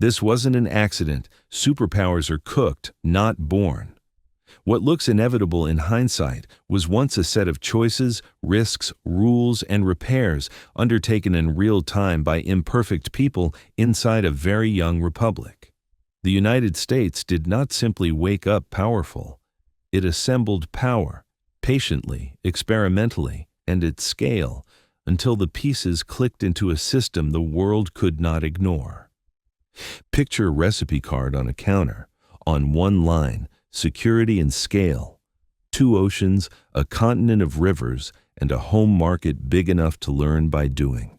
This wasn't an accident. Superpowers are cooked, not born. What looks inevitable in hindsight was once a set of choices, risks, rules, and repairs undertaken in real time by imperfect people inside a very young republic. The United States did not simply wake up powerful. It assembled power, patiently, experimentally, and at scale, until the pieces clicked into a system the world could not ignore. Picture a recipe card on a counter. On one line, security and scale. 2 oceans, a continent of rivers, and a home market big enough to learn by doing.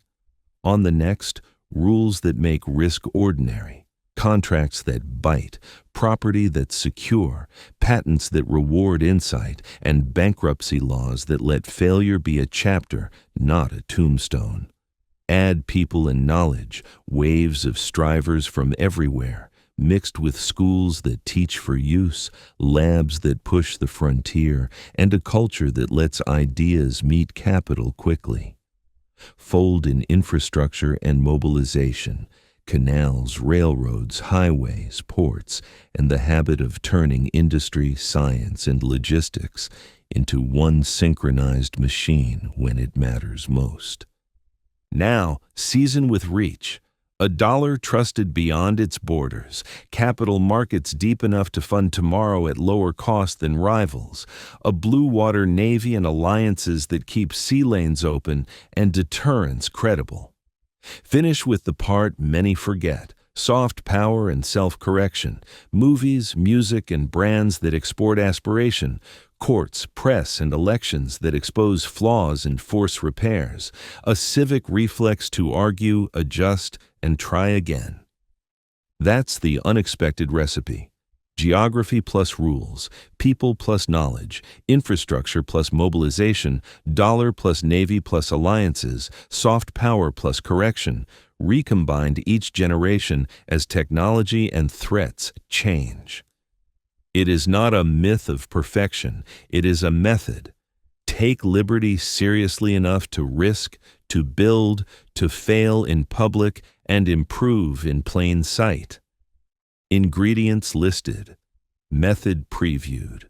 On the next, rules that make risk ordinary. Contracts that bite, property that's secure, patents that reward insight, and bankruptcy laws that let failure be a chapter, not a tombstone. Add people and knowledge, waves of strivers from everywhere, mixed with schools that teach for use, labs that push the frontier, and a culture that lets ideas meet capital quickly. Fold in infrastructure and mobilization, canals, railroads, highways, ports, and the habit of turning industry, science, and logistics into one synchronized machine when it matters most. Now, season with reach. A dollar trusted beyond its borders, capital markets deep enough to fund tomorrow at lower cost than rivals, a blue water navy and alliances that keep sea lanes open, and deterrence credible. Finish with the part many forget, soft power and self-correction, movies, music, and brands that export aspiration, courts, press, and elections that expose flaws and force repairs, a civic reflex to argue, adjust, and try again. That's the unexpected recipe. Geography plus rules, people plus knowledge, infrastructure plus mobilization, dollar plus navy plus alliances, soft power plus correction, recombined each generation as technology and threats change. It is not a myth of perfection, it is a method. Take liberty seriously enough to risk, to build, to fail in public, and improve in plain sight. Ingredients listed. Method previewed.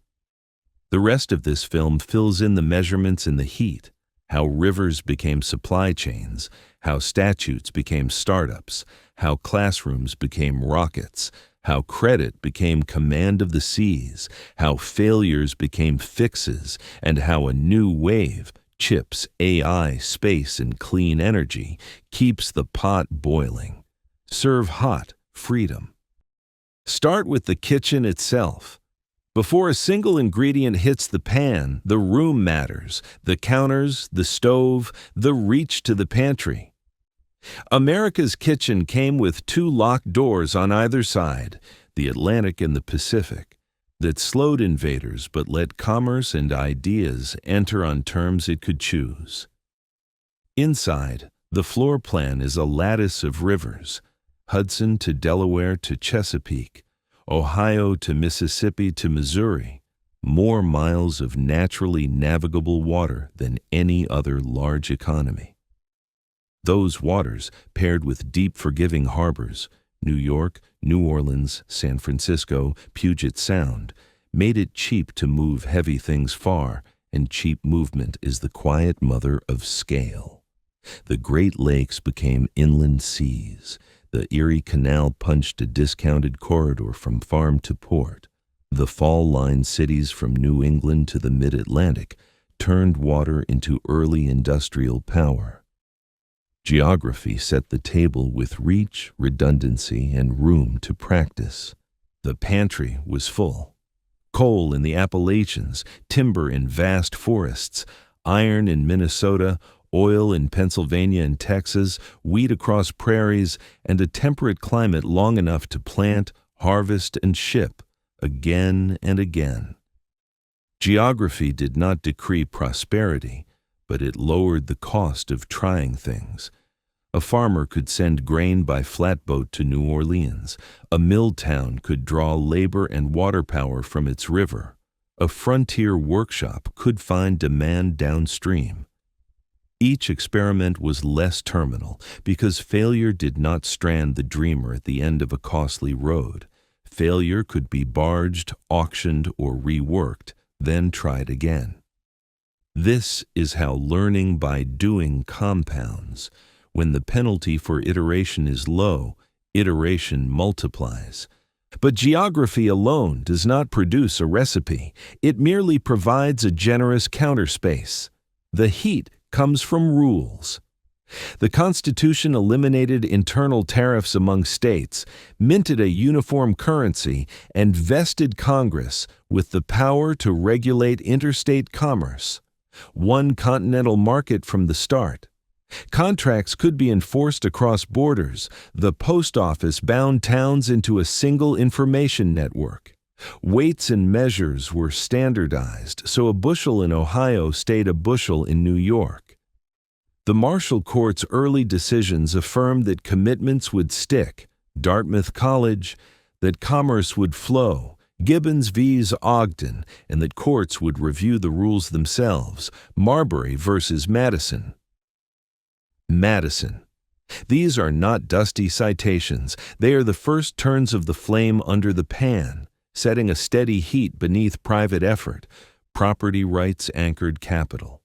The rest of this film fills in the measurements in the heat, how rivers became supply chains, how statutes became startups, how classrooms became rockets, how credit became command of the seas, how failures became fixes, and how a new wave, chips, AI, space, and clean energy, keeps the pot boiling. Serve hot, freedom. Start with the kitchen itself. Before a single ingredient hits the pan, the room matters, the counters, the stove, the reach to the pantry. America's kitchen came with 2 locked doors on either side, the Atlantic and the Pacific, that slowed invaders but let commerce and ideas enter on terms it could choose. Inside, the floor plan is a lattice of rivers, Hudson to Delaware to Chesapeake, Ohio to Mississippi to Missouri, more miles of naturally navigable water than any other large economy. Those waters, paired with deep forgiving harbors, New York, New Orleans, San Francisco, Puget Sound, made it cheap to move heavy things far, and cheap movement is the quiet mother of scale. The Great Lakes became inland seas. The Erie Canal punched a discounted corridor from farm to port. The fall-line cities from New England to the mid-Atlantic turned water into early industrial power. Geography set the table with reach, redundancy, and room to practice. The pantry was full. Coal in the Appalachians, timber in vast forests, iron in Minnesota, oil in Pennsylvania and Texas, wheat across prairies, and a temperate climate long enough to plant, harvest, and ship, again and again. Geography did not decree prosperity, but it lowered the cost of trying things. A farmer could send grain by flatboat to New Orleans. A mill town could draw labor and water power from its river. A frontier workshop could find demand downstream. Each experiment was less terminal because failure did not strand the dreamer at the end of a costly road. Failure could be barged, auctioned, or reworked, then tried again. This is how learning by doing compounds. When the penalty for iteration is low, iteration multiplies. But geography alone does not produce a recipe. It merely provides a generous counterspace. The heat comes from rules. The Constitution eliminated internal tariffs among states, minted a uniform currency, and vested Congress with the power to regulate interstate commerce. One continental market from the start. Contracts could be enforced across borders. The post office bound towns into a single information network. Weights and measures were standardized, so a bushel in Ohio stayed a bushel in New York. The Marshall Court's early decisions affirmed that commitments would stick, Dartmouth College, that commerce would flow, Gibbons vs. Ogden, and that courts would review the rules themselves, Marbury versus Madison. Madison. These are not dusty citations. They are the first turns of the flame under the pan, setting a steady heat beneath private effort, property rights-anchored capital.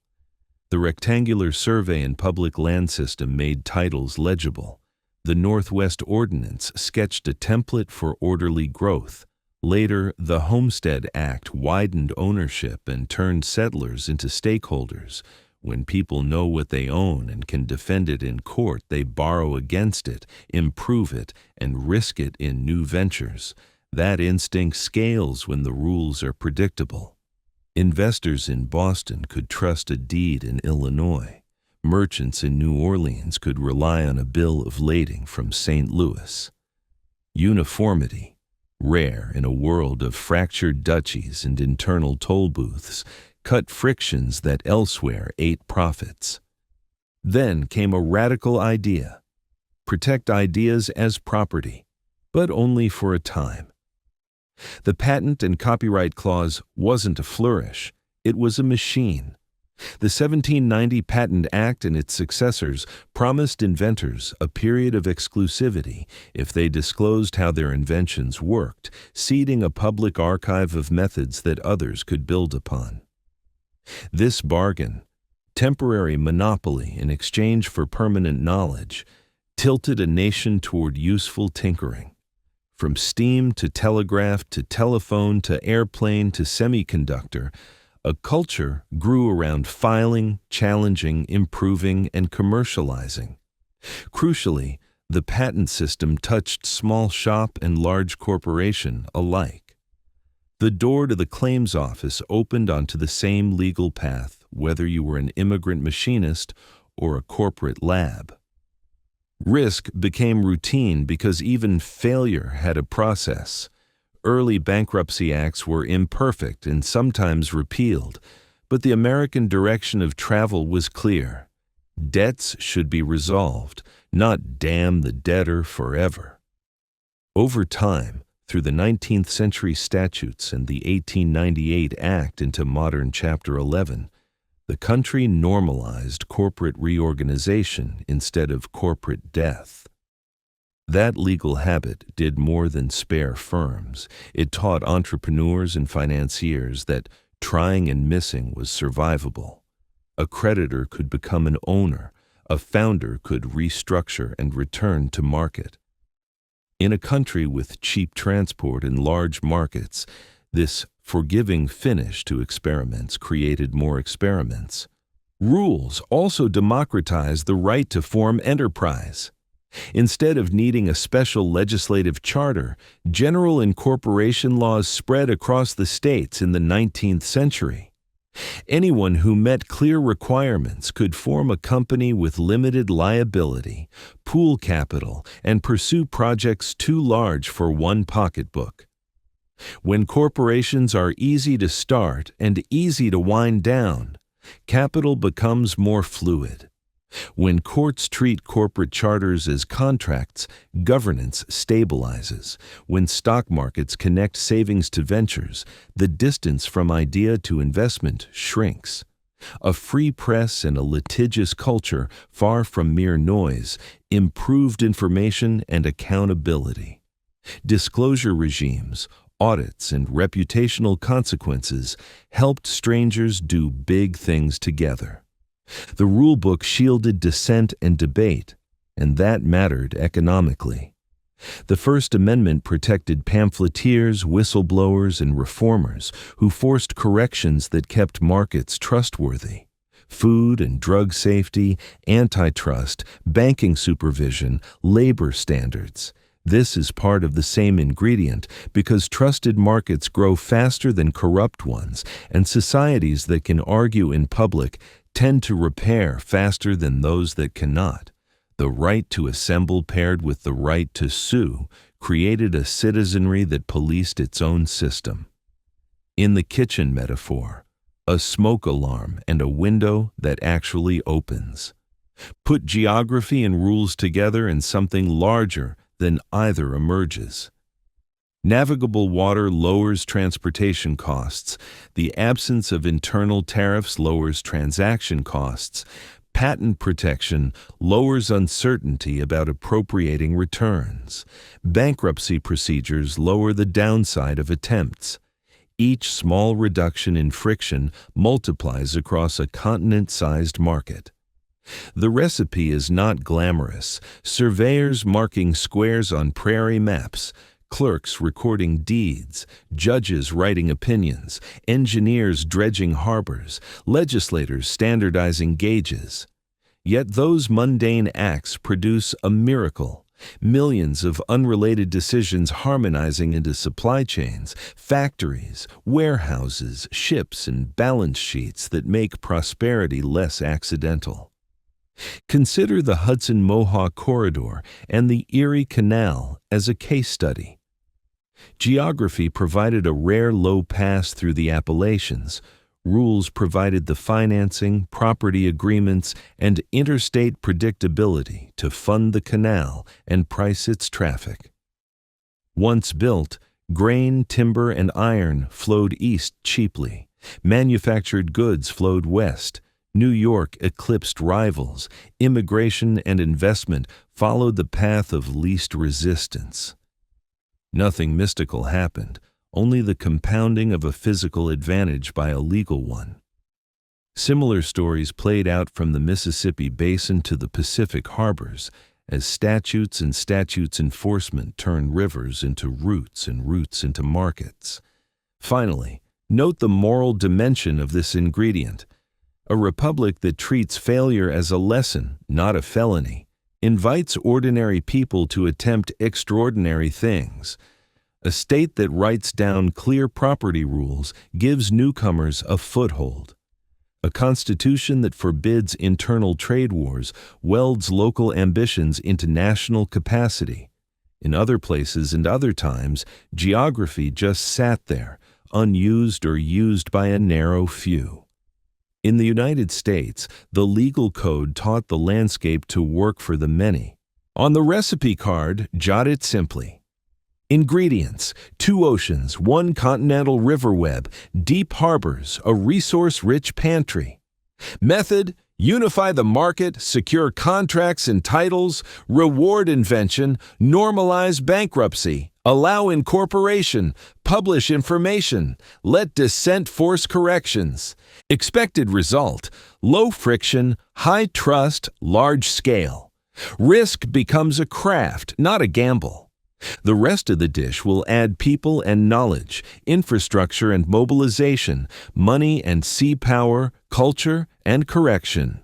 The rectangular survey and public land system made titles legible. The Northwest Ordinance sketched a template for orderly growth. Later, the Homestead Act widened ownership and turned settlers into stakeholders. When people know what they own and can defend it in court, they borrow against it, improve it, and risk it in new ventures. That instinct scales when the rules are predictable. Investors in Boston could trust a deed in Illinois. Merchants in New Orleans could rely on a bill of lading from St. Louis. Uniformity, rare in a world of fractured duchies and internal toll booths, cut frictions that elsewhere ate profits. Then came a radical idea: protect ideas as property, but only for a time. The patent and copyright clause wasn't a flourish, it was a machine. The 1790 Patent Act and its successors promised inventors a period of exclusivity if they disclosed how their inventions worked, seeding a public archive of methods that others could build upon. This bargain, temporary monopoly in exchange for permanent knowledge, tilted a nation toward useful tinkering. From steam to telegraph to telephone to airplane to semiconductor, a culture grew around filing, challenging, improving, and commercializing. Crucially, the patent system touched small shop and large corporation alike. The door to the claims office opened onto the same legal path, whether you were an immigrant machinist or a corporate lab. Risk became routine because even failure had a process. Early bankruptcy acts were imperfect and sometimes repealed, but the American direction of travel was clear. Debts should be resolved, not damn the debtor forever. Over time, through the 19th century statutes and the 1898 Act into modern Chapter 11, the country normalized corporate reorganization instead of corporate death. That legal habit did more than spare firms. It taught entrepreneurs and financiers that trying and missing was survivable. A creditor could become an owner. A founder could restructure and return to market. In a country with cheap transport and large markets, this forgiving finish to experiments created more experiments. Rules also democratized the right to form enterprise. Instead of needing a special legislative charter, general incorporation laws spread across the states in the 19th century. Anyone who met clear requirements could form a company with limited liability, pool capital, and pursue projects too large for one pocketbook. When corporations are easy to start and easy to wind down, capital becomes more fluid. When courts treat corporate charters as contracts, governance stabilizes. When stock markets connect savings to ventures, the distance from idea to investment shrinks. A free press and a litigious culture, far from mere noise, improved information and accountability. Disclosure regimes, audits, and reputational consequences helped strangers do big things together. The rulebook shielded dissent and debate, and that mattered economically. The First Amendment protected pamphleteers, whistleblowers, and reformers who forced corrections that kept markets trustworthy. Food and drug safety, antitrust, banking supervision, labor standards. This is part of the same ingredient because trusted markets grow faster than corrupt ones, and societies that can argue in public tend to repair faster than those that cannot. The right to assemble paired with the right to sue created a citizenry that policed its own system. In the kitchen metaphor, a smoke alarm and a window that actually opens. Put geography and rules together and something larger than either emerges. Navigable water lowers transportation costs. The absence of internal tariffs lowers transaction costs. Patent protection lowers uncertainty about appropriating returns. Bankruptcy procedures lower the downside of attempts. Each small reduction in friction multiplies across a continent-sized market. The recipe is not glamorous. Surveyors marking squares on prairie maps, clerks recording deeds, judges writing opinions, engineers dredging harbors, legislators standardizing gauges. Yet those mundane acts produce a miracle. Millions of unrelated decisions harmonizing into supply chains, factories, warehouses, ships, and balance sheets that make prosperity less accidental. Consider the Hudson-Mohawk Corridor and the Erie Canal as a case study. Geography provided a rare low pass through the Appalachians. Rules provided the financing, property agreements, and interstate predictability to fund the canal and price its traffic. Once built, grain, timber, and iron flowed east cheaply. Manufactured goods flowed west. New York eclipsed rivals. Immigration and investment followed the path of least resistance. Nothing mystical happened, only the compounding of a physical advantage by a legal one. Similar stories played out from the Mississippi Basin to the Pacific harbors, as statutes and statutes enforcement turned rivers into routes and routes into markets. Finally, note the moral dimension of this ingredient. A republic that treats failure as a lesson, not a felony, invites ordinary people to attempt extraordinary things. A state that writes down clear property rules gives newcomers a foothold. A constitution that forbids internal trade wars welds local ambitions into national capacity. In other places and other times, geography just sat there, unused or used by a narrow few. In the United States, the legal code taught the landscape to work for the many. On the recipe card, jot it simply. Ingredients: 2 oceans, 1 continental river web, deep harbors, a resource-rich pantry. Method: unify the market, secure contracts and titles, reward invention, normalize bankruptcy, allow incorporation, publish information, let dissent force corrections. Expected result: low friction, high trust, large scale. Risk becomes a craft, not a gamble. The rest of the dish will add people and knowledge, infrastructure and mobilization, money and sea power, culture and correction.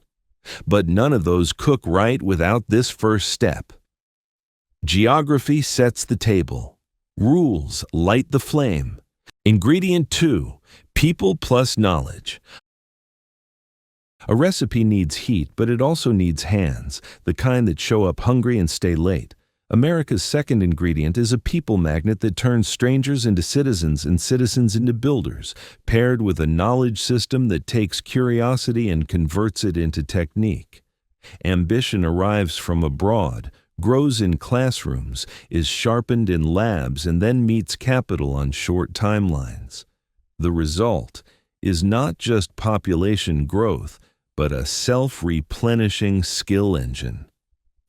But none of those cook right without this first step. Geography sets the table. Rules light the flame. Ingredient 2, people plus knowledge. A recipe needs heat, but it also needs hands, the kind that show up hungry and stay late. America's second ingredient is a people magnet that turns strangers into citizens and citizens into builders, paired with a knowledge system that takes curiosity and converts it into technique. Ambition arrives from abroad, grows in classrooms, is sharpened in labs, and then meets capital on short timelines. The result is not just population growth, but a self-replenishing skill engine.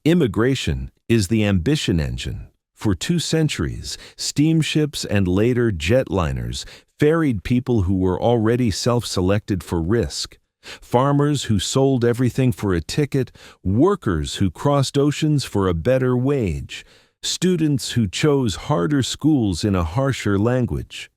Immigration is the ambition engine. For 2 centuries, steamships and later jetliners ferried people who were already self-selected for risk. Farmers who sold everything for a ticket, workers who crossed oceans for a better wage, students who chose harder schools in a harsher language.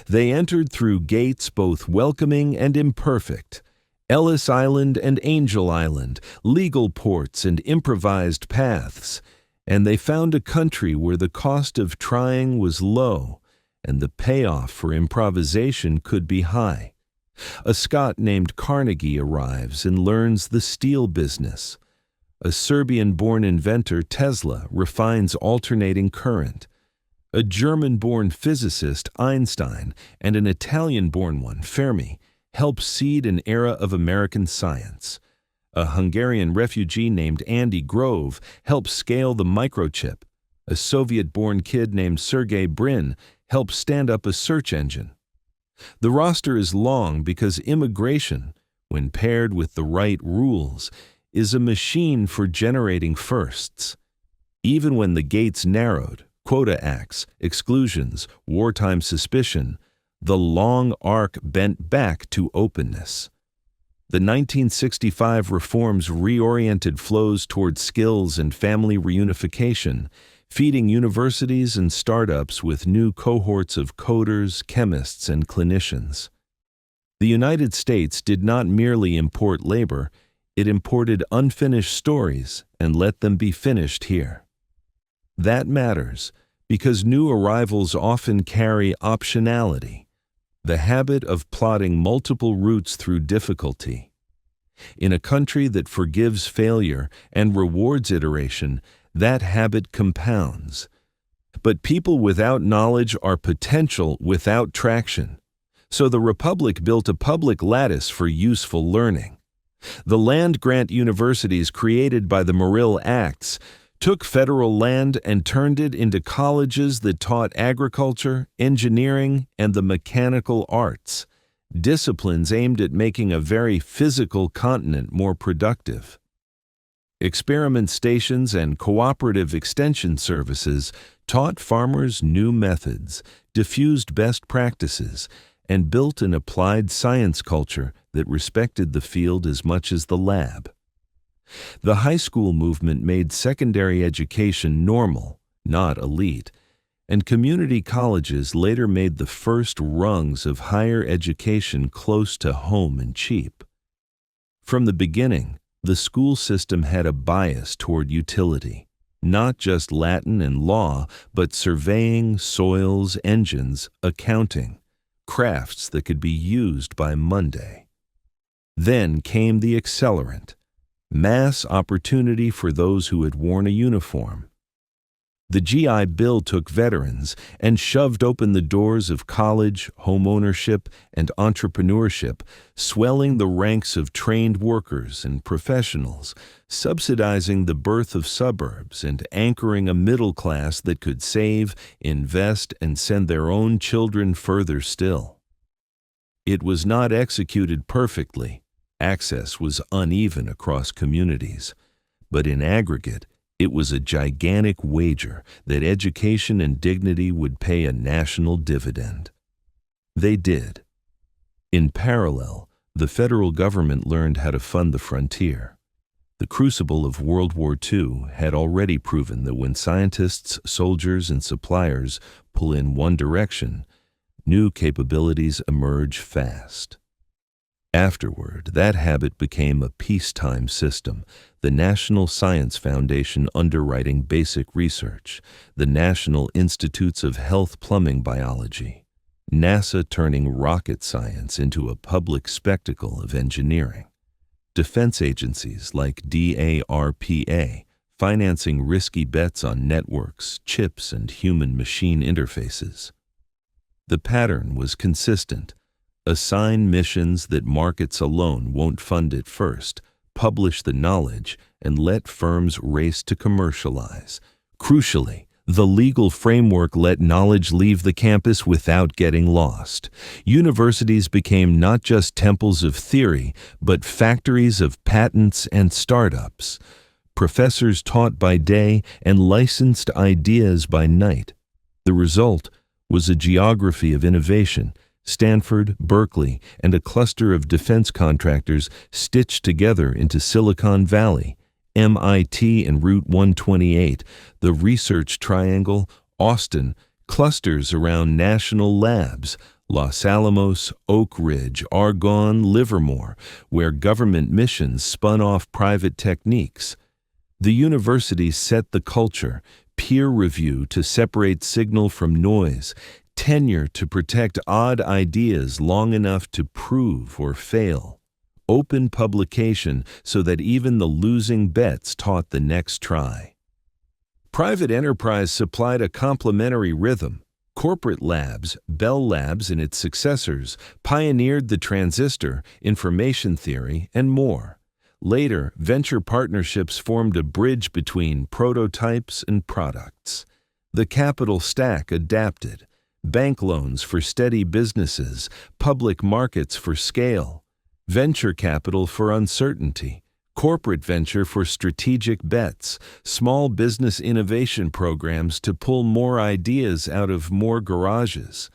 They entered through gates both welcoming and imperfect, Ellis Island and Angel Island, legal ports and improvised paths, and they found a country where the cost of trying was low and the payoff for improvisation could be high. A Scot named Carnegie arrives and learns the steel business. A Serbian-born inventor, Tesla, refines alternating current. A German-born physicist, Einstein, and an Italian-born one, Fermi, help seed an era of American science. A Hungarian refugee named Andy Grove helps scale the microchip. A Soviet-born kid named Sergey Brin helps stand up a search engine. The roster is long because immigration, when paired with the right rules, is a machine for generating firsts. Even when the gates narrowed, quota acts, exclusions, wartime suspicion, the long arc bent back to openness. The 1965 reforms reoriented flows toward skills and family reunification, feeding universities and startups with new cohorts of coders, chemists, and clinicians. The United States did not merely import labor, it imported unfinished stories and let them be finished here. That matters because new arrivals often carry optionality, the habit of plotting multiple routes through difficulty. In a country that forgives failure and rewards iteration, that habit compounds. But people without knowledge are potential without traction. So the Republic built a public lattice for useful learning. The land-grant universities created by the Morrill Acts took federal land and turned it into colleges that taught agriculture, engineering, and the mechanical arts, disciplines aimed at making a very physical continent more productive. Experiment stations and cooperative extension services taught farmers new methods, diffused best practices, and built an applied science culture that respected the field as much as the lab. The high school movement made secondary education normal, not elite, and community colleges later made the first rungs of higher education close to home and cheap. From the beginning, the school system had a bias toward utility, not just Latin and law, but surveying, soils, engines, accounting, crafts that could be used by Monday. Then came the accelerant, mass opportunity for those who had worn a uniform. The GI Bill took veterans and shoved open the doors of college, homeownership, and entrepreneurship, swelling the ranks of trained workers and professionals, subsidizing the birth of suburbs and anchoring a middle class that could save, invest, and send their own children further still. It was not executed perfectly. Access was uneven across communities, but in aggregate, it was a gigantic wager that education and dignity would pay a national dividend. They did. In parallel, the federal government learned how to fund the frontier. The crucible of World War II had already proven that when scientists, soldiers, and suppliers pull in one direction, new capabilities emerge fast. Afterward, that habit became a peacetime system, the National Science Foundation underwriting basic research, the National Institutes of Health Plumbing Biology, NASA turning rocket science into a public spectacle of engineering, defense agencies like DARPA financing risky bets on networks, chips, and human-machine interfaces. The pattern was consistent. Assign missions that markets alone won't fund at first, publish the knowledge, and let firms race to commercialize. Crucially, The legal framework let knowledge leave the campus without getting lost. Universities became not just temples of theory, but factories of patents and startups. Professors taught by day and licensed ideas by night. The result was a geography of innovation. Stanford, Berkeley, and a cluster of defense contractors stitched together into Silicon Valley. MIT and Route 128, the Research Triangle, Austin, clusters around national labs, Los Alamos, Oak Ridge, Argonne, Livermore, where government missions spun off private techniques. The university set the culture, peer review to separate signal from noise, tenure to protect odd ideas long enough to prove or fail. Open publication so that even the losing bets taught the next try. Private enterprise supplied a complementary rhythm. Corporate labs, Bell Labs and its successors, pioneered the transistor, information theory, and more. Later, venture partnerships formed a bridge between prototypes and products. The capital stack adapted. Bank loans for steady businesses, public markets for scale. Venture capital for uncertainty, corporate venture for strategic bets, small business innovation programs to pull more ideas out of more garages.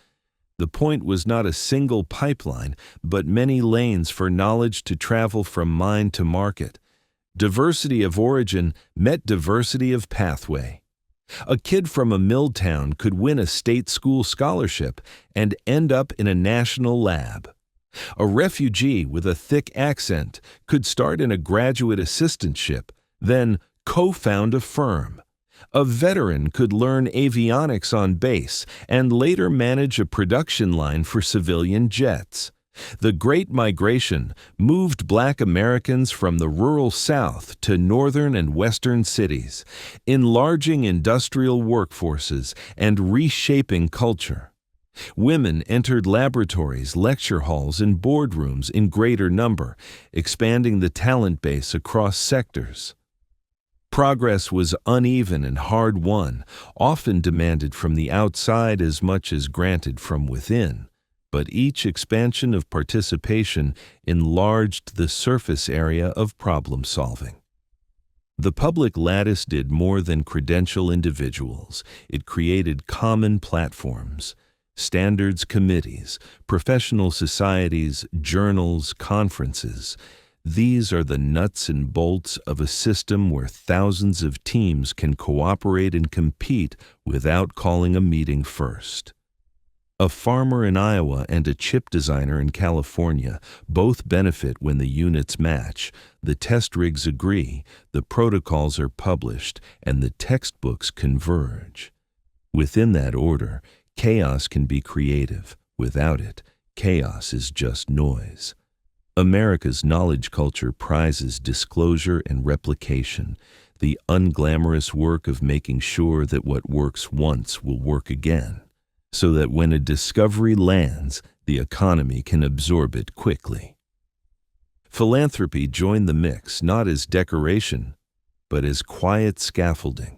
The point was not a single pipeline, but many lanes for knowledge to travel from mind to market. Diversity of origin met diversity of pathway. A kid from a mill town could win a state school scholarship and end up in a national lab. A refugee with a thick accent could start in a graduate assistantship, then co-found a firm. A veteran could learn avionics on base and later manage a production line for civilian jets. The Great Migration moved Black Americans from the rural South to northern and western cities, enlarging industrial workforces and reshaping culture. Women entered laboratories, lecture halls, and boardrooms in greater number, expanding the talent base across sectors. Progress was uneven and hard-won, often demanded from the outside as much as granted from within, but each expansion of participation enlarged the surface area of problem-solving. The public lattice did more than credential individuals. It created common platforms. Standards committees, professional societies, journals, conferences. These are the nuts and bolts of a system where thousands of teams can cooperate and compete without calling a meeting first. A farmer in Iowa and a chip designer in California both benefit when the units match, the test rigs agree, the protocols are published, and the textbooks converge. Within that order, chaos can be creative. Without it, chaos is just noise. America's knowledge culture prizes disclosure and replication, the unglamorous work of making sure that what works once will work again, so that when a discovery lands, the economy can absorb it quickly. Philanthropy joined the mix not as decoration, but as quiet scaffolding.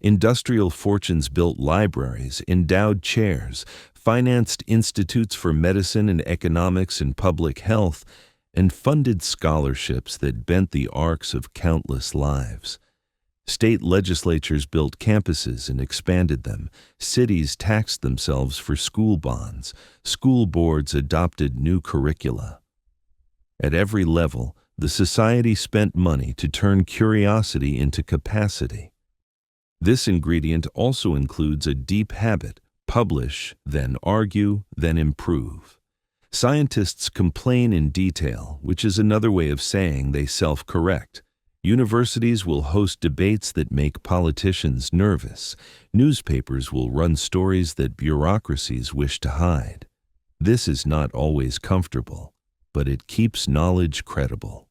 Industrial fortunes built libraries, endowed chairs, financed institutes for medicine and economics and public health, and funded scholarships that bent the arcs of countless lives. State legislatures built campuses and expanded them. Cities taxed themselves for school bonds. School boards adopted new curricula. At every level, the society spent money to turn curiosity into capacity. This ingredient also includes a deep habit: publish, then argue, then improve. Scientists complain in detail, which is another way of saying they self-correct. Universities will host debates that make politicians nervous. Newspapers will run stories that bureaucracies wish to hide. This is not always comfortable, but it keeps knowledge credible.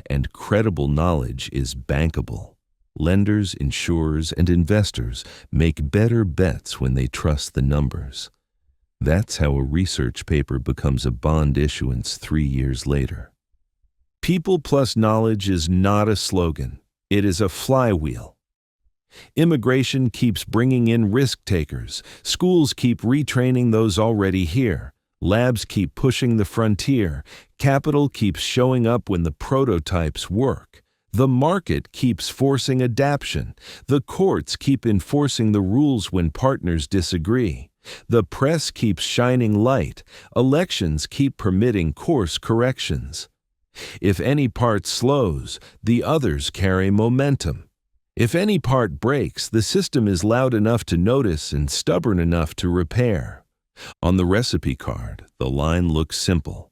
And credible knowledge is bankable. Lenders, insurers, and investors make better bets when they trust the numbers. That's how a research paper becomes a bond issuance 3 years later. People plus knowledge is not a slogan. It is a flywheel. Immigration keeps bringing in risk takers. Schools keep retraining those already here. Labs keep pushing the frontier. Capital keeps showing up when the prototypes work. The market keeps forcing adaptation. The courts keep enforcing the rules when partners disagree. The press keeps shining light. Elections keep permitting course corrections. If any part slows, the others carry momentum. If any part breaks, the system is loud enough to notice and stubborn enough to repair. On the recipe card, the line looks simple.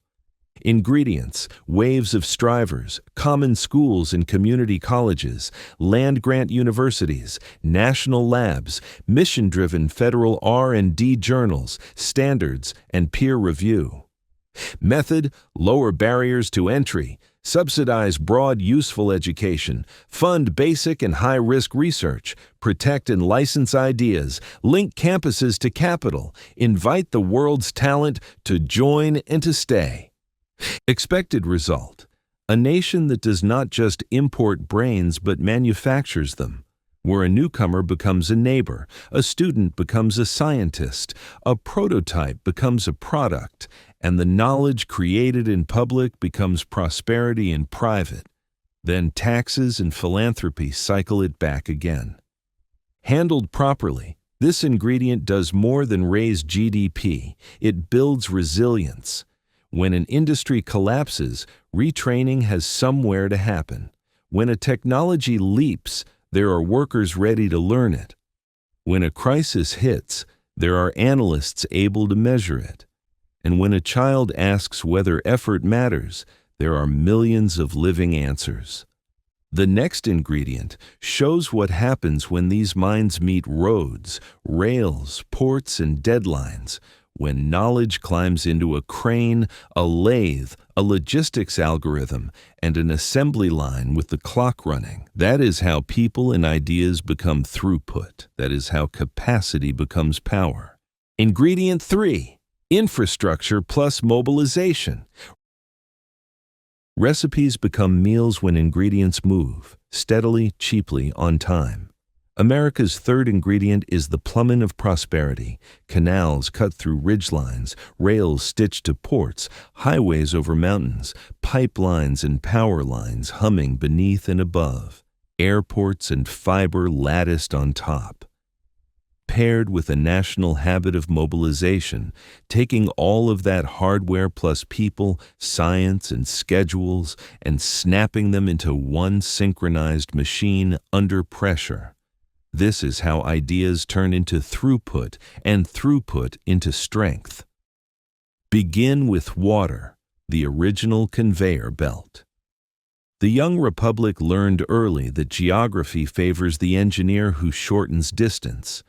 Ingredients: waves of strivers, common schools and community colleges, land-grant universities, national labs, mission-driven federal R&D journals, standards, and peer review. Method: lower barriers to entry, subsidize broad, useful education, fund basic and high-risk research, protect and license ideas, link campuses to capital, invite the world's talent to join and to stay. Expected result: a nation that does not just import brains but manufactures them, where a newcomer becomes a neighbor, a student becomes a scientist, a prototype becomes a product, and the knowledge created in public becomes prosperity in private. Then taxes and philanthropy cycle it back again. Handled properly, this ingredient does more than raise GDP, it builds resilience. When an industry collapses, retraining has somewhere to happen. When a technology leaps, there are workers ready to learn it. When a crisis hits, there are analysts able to measure it. And when a child asks whether effort matters, there are millions of living answers. The next ingredient shows what happens when these minds meet roads, rails, ports, and deadlines, when knowledge climbs into a crane, a lathe, a logistics algorithm, and an assembly line with the clock running. That is how people and ideas become throughput. That is how capacity becomes power. Ingredient 3. Infrastructure plus mobilization. Recipes become meals when ingredients move, steadily, cheaply, on time. America's third ingredient is the plumbing of prosperity: canals cut through ridgelines, rails stitched to ports, highways over mountains, pipelines and power lines humming beneath and above, airports and fiber latticed on top. Paired with a national habit of mobilization, taking all of that hardware plus people, science, and schedules, and snapping them into one synchronized machine under pressure. This is how ideas turn into throughput, and throughput into strength. Begin with water, the original conveyor belt. The young republic learned early that geography favors the engineer who shortens distance.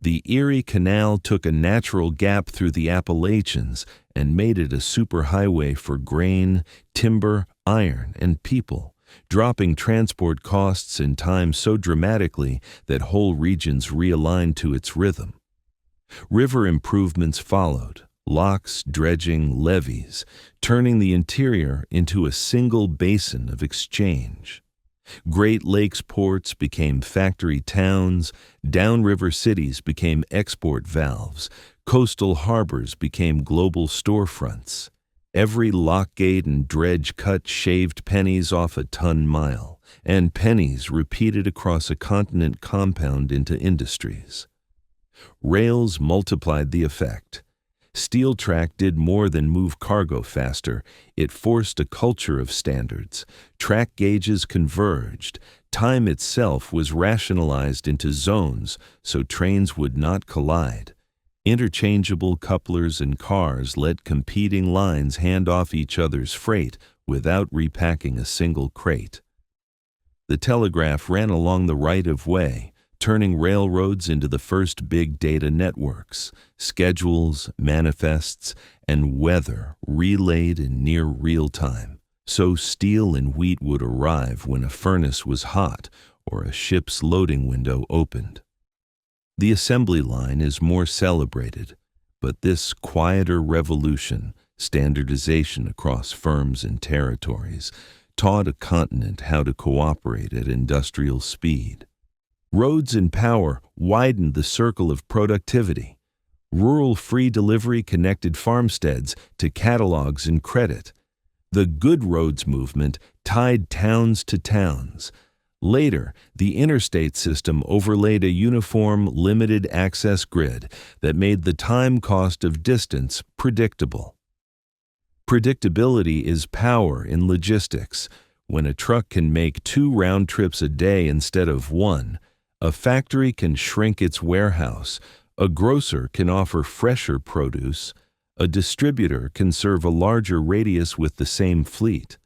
The Erie Canal took a natural gap through the Appalachians and made it a superhighway for grain, timber, iron, and people, dropping transport costs and time so dramatically that whole regions realigned to its rhythm. River improvements followed: locks, dredging, levees, turning the interior into a single basin of exchange. Great Lakes ports became factory towns, downriver cities became export valves, coastal harbors became global storefronts. Every lock gate and dredge cut shaved pennies off a ton-mile, and pennies repeated across a continent compound into industries. Rails multiplied the effect. Steel track did more than move cargo faster. It forced a culture of standards. Track gauges converged. Time itself was rationalized into zones so trains would not collide. Interchangeable couplers and cars let competing lines hand off each other's freight without repacking a single crate. The telegraph ran along the right-of-way, turning railroads into the first big data networks. Schedules, manifests, and weather relayed in near real time, so steel and wheat would arrive when a furnace was hot or a ship's loading window opened. The assembly line is more celebrated, but this quieter revolution, standardization across firms and territories, taught a continent how to cooperate at industrial speed. Roads and power widened the circle of productivity. Rural free delivery connected farmsteads to catalogs and credit. The Good Roads movement tied towns to towns. Later, the interstate system overlaid a uniform, limited-access grid that made the time cost of distance predictable. Predictability is power in logistics. When a truck can make 2 round trips a day instead of 1, a factory can shrink its warehouse, a grocer can offer fresher produce, a distributor can serve a larger radius with the same fleet.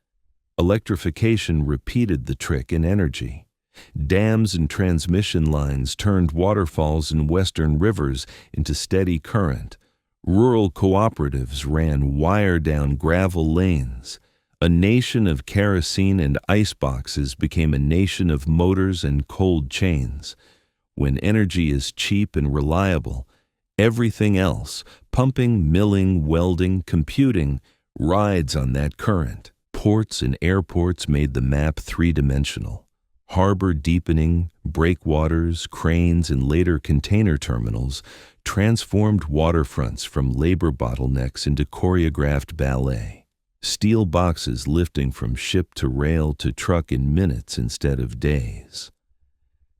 Electrification repeated the trick in energy. Dams and transmission lines turned waterfalls in western rivers into steady current. Rural cooperatives ran wire-down gravel lanes. A nation of kerosene and ice boxes became a nation of motors and cold chains. When energy is cheap and reliable, everything else, pumping, milling, welding, computing, rides on that current. Ports and airports made the map three-dimensional. Harbor deepening, breakwaters, cranes, and later container terminals transformed waterfronts from labor bottlenecks into choreographed ballet. Steel boxes lifting from ship to rail to truck in minutes instead of days.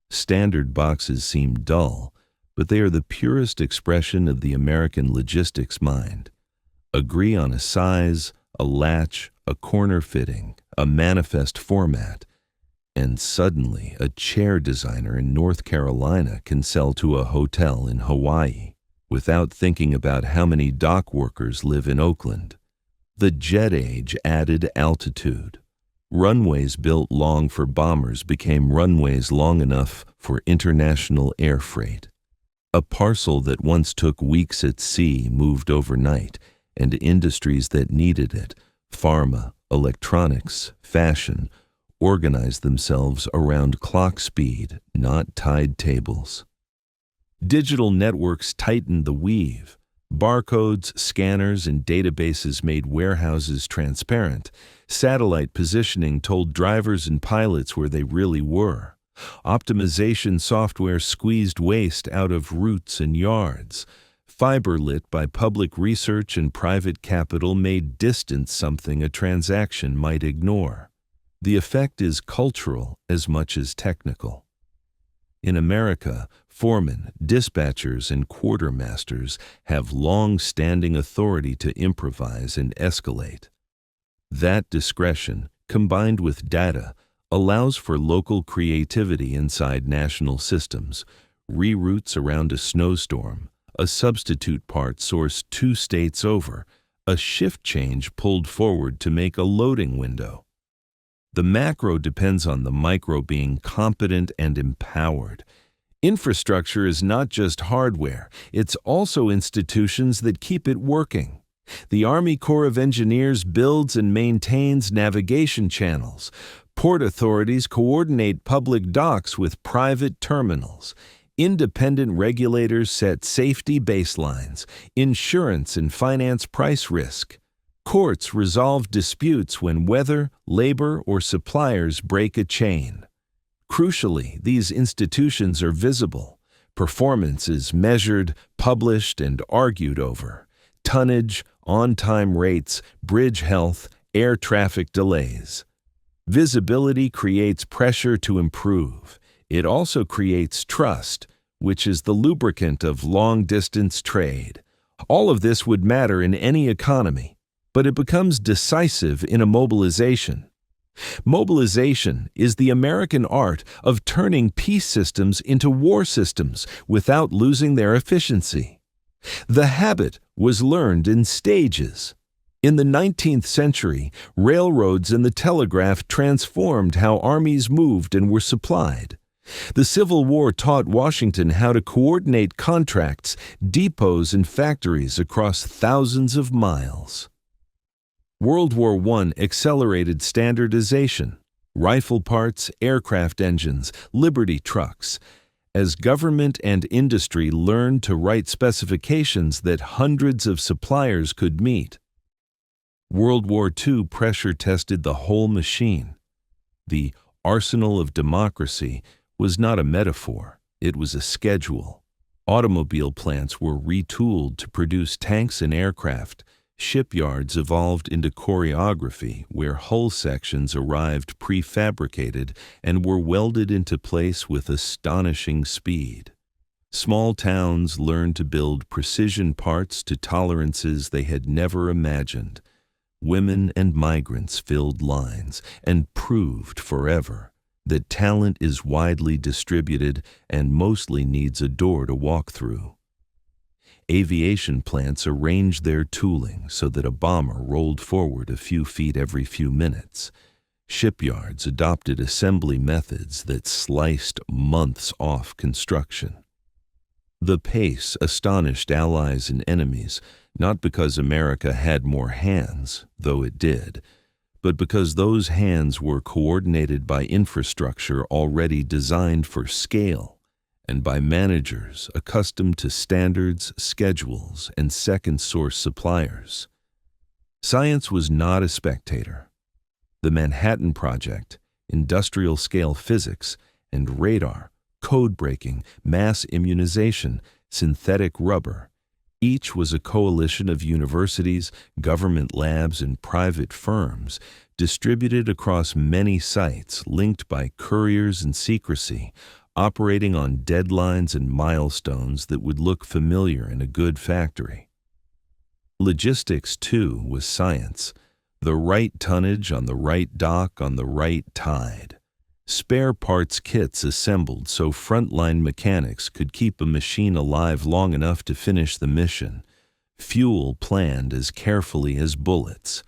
Standard boxes seem dull, but they are the purest expression of the American logistics mind. Agree on a size, a latch, a corner fitting, a manifest format, and suddenly a chair designer in North Carolina can sell to a hotel in Hawaii without thinking about how many dock workers live in Oakland. The jet age added altitude. Runways built long for bombers became runways long enough for international air freight. A parcel that once took weeks at sea moved overnight, and industries that needed it, pharma, electronics, fashion, organized themselves around clock speed, not tide tables. Digital networks tightened the weave. Barcodes, scanners, and databases made warehouses transparent. Satellite positioning told drivers and pilots where they really were. Optimization software squeezed waste out of routes and yards. Fiber lit by public research and private capital made distance something a transaction might ignore. The effect is cultural as much as technical. In America, foremen, dispatchers, and quartermasters have long-standing authority to improvise and escalate. That discretion, combined with data, allows for local creativity inside national systems, reroutes around a snowstorm, a substitute part sourced 2 states over, a shift change pulled forward to make a loading window. The macro depends on the micro being competent and empowered. Infrastructure is not just hardware, it's also institutions that keep it working. The Army Corps of Engineers builds and maintains navigation channels. Port authorities coordinate public docks with private terminals. Independent regulators set safety baselines, insurance and finance price risk. Courts resolve disputes when weather, labor, or suppliers break a chain. Crucially, these institutions are visible. Performance is measured, published, and argued over. Tonnage, on-time rates, bridge health, air traffic delays. Visibility creates pressure to improve. It also creates trust, which is the lubricant of long-distance trade. All of this would matter in any economy, but it becomes decisive in a mobilization. Mobilization is the American art of turning peace systems into war systems without losing their efficiency. The habit was learned in stages. In the 19th century, railroads and the telegraph transformed how armies moved and were supplied. The Civil War taught Washington how to coordinate contracts, depots, and factories across thousands of miles. World War I accelerated standardization, rifle parts, aircraft engines, Liberty trucks, as government and industry learned to write specifications that hundreds of suppliers could meet. World War II pressure tested the whole machine. The arsenal of democracy was not a metaphor, it was a schedule. Automobile plants were retooled to produce tanks and aircraft. Shipyards evolved into choreography where hull sections arrived prefabricated and were welded into place with astonishing speed. Small towns learned to build precision parts to tolerances they had never imagined. Women and migrants filled lines and proved forever that talent is widely distributed and mostly needs a door to walk through. Aviation plants arranged their tooling so that a bomber rolled forward a few feet every few minutes. Shipyards adopted assembly methods that sliced months off construction. The pace astonished allies and enemies, not because America had more hands, though it did, but because those hands were coordinated by infrastructure already designed for scale and by managers accustomed to standards, schedules, and second-source suppliers. Science was not a spectator. The Manhattan Project, industrial-scale physics, and radar, code-breaking, mass immunization, synthetic rubber, each was a coalition of universities, government labs, and private firms distributed across many sites linked by couriers and secrecy, operating on deadlines and milestones that would look familiar in a good factory. Logistics, too, was science. The right tonnage on the right dock on the right tide. Spare parts kits assembled so frontline mechanics could keep a machine alive long enough to finish the mission. Fuel planned as carefully as bullets.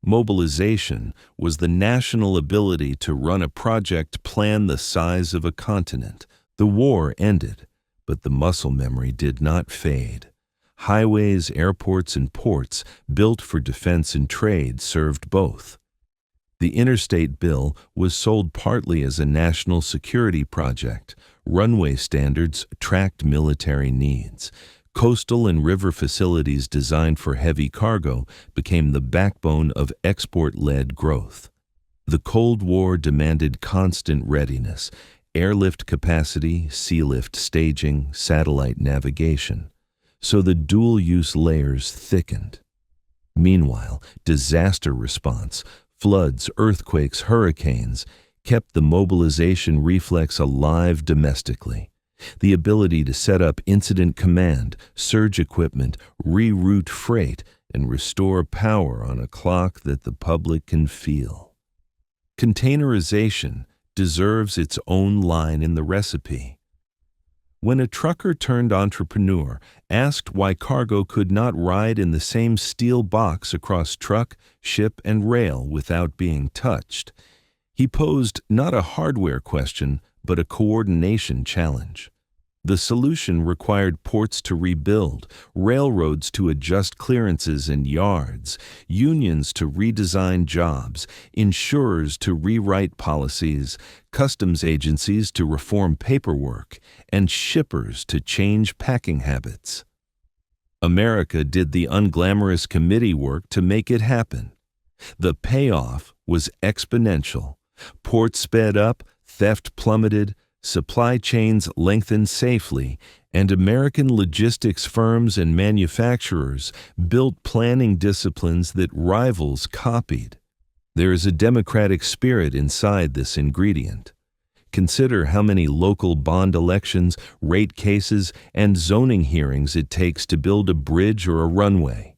Mobilization was the national ability to run a project plan the size of a continent. The war ended, but the muscle memory did not fade. Highways, airports, and ports built for defense and trade served both. The Interstate Bill was sold partly as a national security project. Runway standards tracked military needs. Coastal and river facilities designed for heavy cargo became the backbone of export-led growth. The Cold War demanded constant readiness, airlift capacity, sealift staging, satellite navigation. So the dual-use layers thickened. Meanwhile, disaster response, floods, earthquakes, hurricanes, kept the mobilization reflex alive domestically. The ability to set up incident command, surge equipment, reroute freight, and restore power on a clock that the public can feel. Containerization deserves its own line in the recipe. When a trucker turned entrepreneur asked why cargo could not ride in the same steel box across truck, ship, and rail without being touched, he posed not a hardware question, but a coordination challenge. The solution required ports to rebuild, railroads to adjust clearances and yards, unions to redesign jobs, insurers to rewrite policies, customs agencies to reform paperwork, and shippers to change packing habits. America did the unglamorous committee work to make it happen. The payoff was exponential. Ports sped up, theft plummeted, supply chains lengthened safely, and American logistics firms and manufacturers built planning disciplines that rivals copied. There is a democratic spirit inside this ingredient. Consider how many local bond elections, rate cases, and zoning hearings it takes to build a bridge or a runway.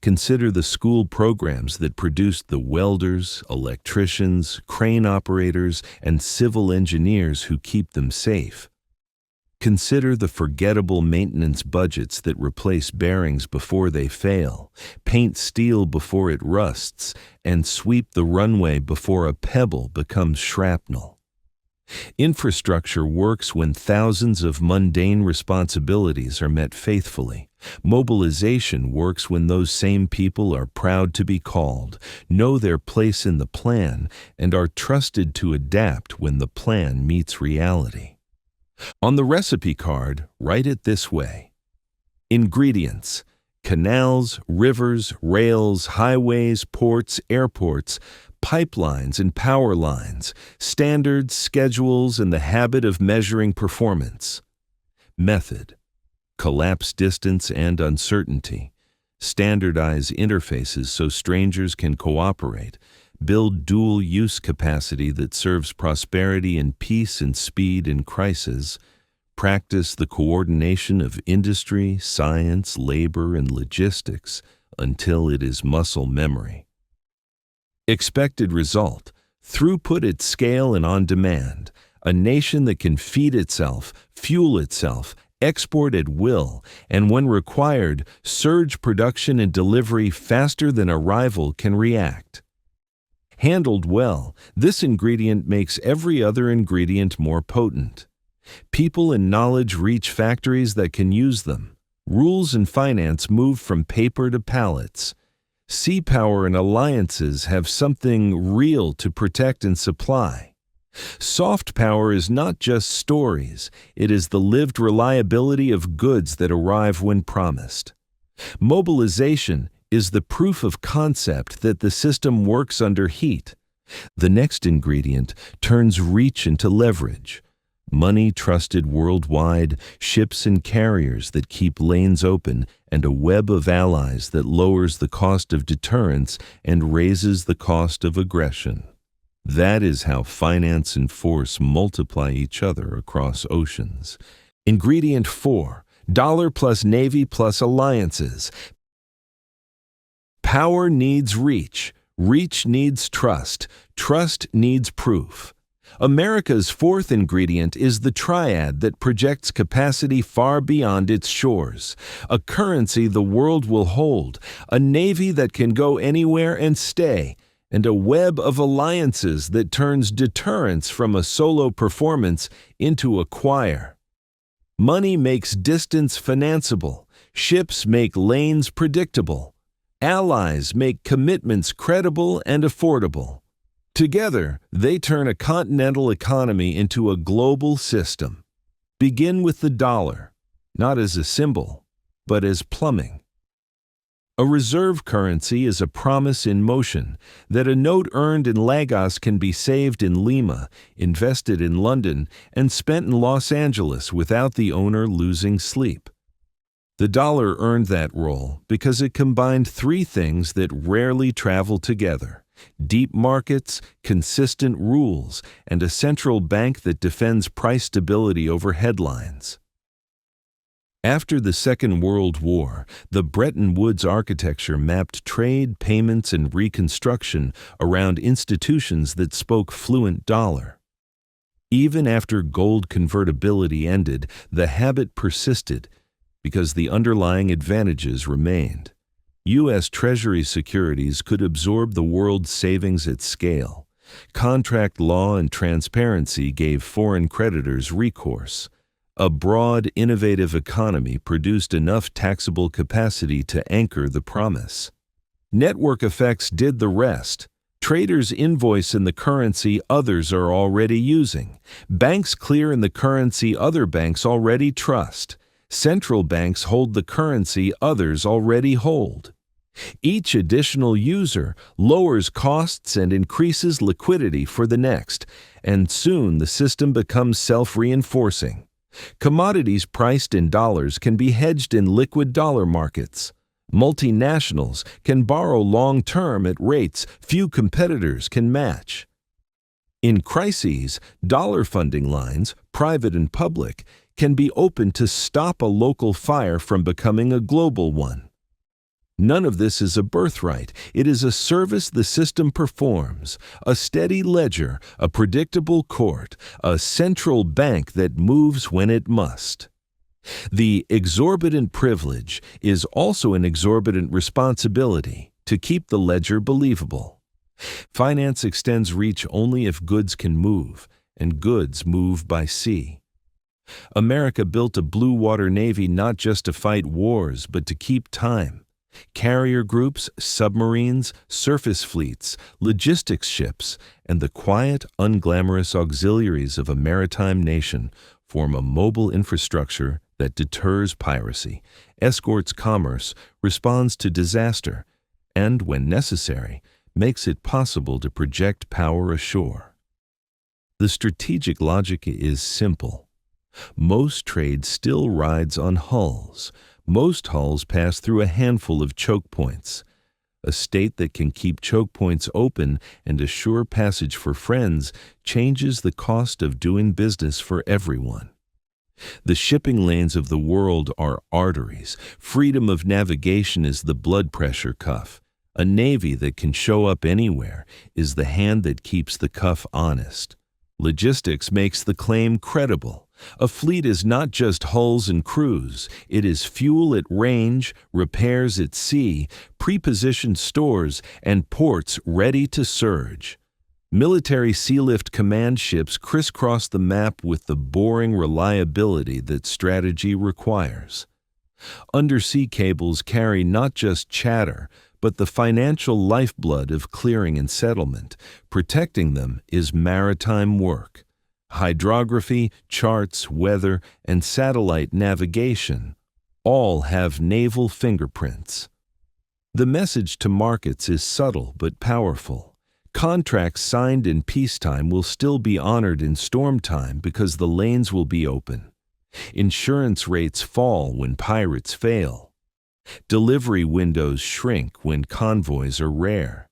Consider the school programs that produced the welders, electricians, crane operators, and civil engineers who keep them safe. Consider the forgettable maintenance budgets that replace bearings before they fail, paint steel before it rusts, and sweep the runway before a pebble becomes shrapnel. Infrastructure works when thousands of mundane responsibilities are met faithfully. Mobilization works when those same people are proud to be called, know their place in the plan, and are trusted to adapt when the plan meets reality. On the recipe card, write it this way. Ingredients: canals, rivers, rails, highways, ports, airports, pipelines and power lines, standards, schedules, and the habit of measuring performance. Method: collapse distance and uncertainty. Standardize interfaces so strangers can cooperate. Build dual-use capacity that serves prosperity in peace and speed in crisis. Practice the coordination of industry, science, labor, and logistics until it is muscle memory. Expected result: throughput at scale and on demand. A nation that can feed itself, fuel itself, export at will, and when required, surge production and delivery faster than a rival can react. Handled well, this ingredient makes every other ingredient more potent. People and knowledge reach factories that can use them. Rules and finance move from paper to pallets. Sea power and alliances have something real to protect and supply. Soft power is not just stories, it is the lived reliability of goods that arrive when promised. Mobilization is the proof of concept that the system works under heat. The next ingredient turns reach into leverage. Money trusted worldwide, ships and carriers that keep lanes open, and a web of allies that lowers the cost of deterrence and raises the cost of aggression. That is how finance and force multiply each other across oceans. Ingredient 4: dollar plus navy plus alliances. Power needs reach. Reach needs trust. Trust needs proof. America's fourth ingredient is the triad that projects capacity far beyond its shores. A currency the world will hold, a navy that can go anywhere and stay, and a web of alliances that turns deterrence from a solo performance into a choir. Money makes distance financeable. Ships make lanes predictable. Allies make commitments credible and affordable. Together, they turn a continental economy into a global system. Begin with the dollar, not as a symbol, but as plumbing. A reserve currency is a promise in motion that a note earned in Lagos can be saved in Lima, invested in London, and spent in Los Angeles without the owner losing sleep. The dollar earned that role because it combined three things that rarely travel together: deep markets, consistent rules, and a central bank that defends price stability over headlines. After the Second World War, the Bretton Woods architecture mapped trade, payments, and reconstruction around institutions that spoke fluent dollar. Even after gold convertibility ended, the habit persisted because the underlying advantages remained. U.S. Treasury securities could absorb the world's savings at scale. Contract law and transparency gave foreign creditors recourse. A broad, innovative economy produced enough taxable capacity to anchor the promise. Network effects did the rest. Traders invoice in the currency others are already using. Banks clear in the currency other banks already trust. Central banks hold the currency others already hold. Each additional user lowers costs and increases liquidity for the next, and soon the system becomes self-reinforcing. Commodities priced in dollars can be hedged in liquid dollar markets. Multinationals can borrow long-term at rates few competitors can match. In crises, dollar funding lines, private and public, can be opened to stop a local fire from becoming a global one. None of this is a birthright. It is a service the system performs, a steady ledger, a predictable court, a central bank that moves when it must. The exorbitant privilege is also an exorbitant responsibility to keep the ledger believable. Finance extends reach only if goods can move, and goods move by sea. America built a blue water navy not just to fight wars, but to keep time. Carrier groups, submarines, surface fleets, logistics ships, and the quiet, unglamorous auxiliaries of a maritime nation form a mobile infrastructure that deters piracy, escorts commerce, responds to disaster, and, when necessary, makes it possible to project power ashore. The strategic logic is simple. Most trade still rides on hulls. Most hulls pass through a handful of choke points. A state that can keep choke points open and assure passage for friends changes the cost of doing business for everyone. The shipping lanes of the world are arteries. Freedom of navigation is the blood pressure cuff. A navy that can show up anywhere is the hand that keeps the cuff honest. Logistics makes the claim credible. A fleet is not just hulls and crews. It is fuel at range, repairs at sea, pre-positioned stores, and ports ready to surge. Military sealift command ships crisscross the map with the boring reliability that strategy requires. Undersea cables carry not just chatter, but the financial lifeblood of clearing and settlement. Protecting them is maritime work. Hydrography, charts, weather, and satellite navigation all have naval fingerprints. The message to markets is subtle but powerful. Contracts signed in peacetime will still be honored in storm time because the lanes will be open. Insurance rates fall when pirates fail. Delivery windows shrink when convoys are rare.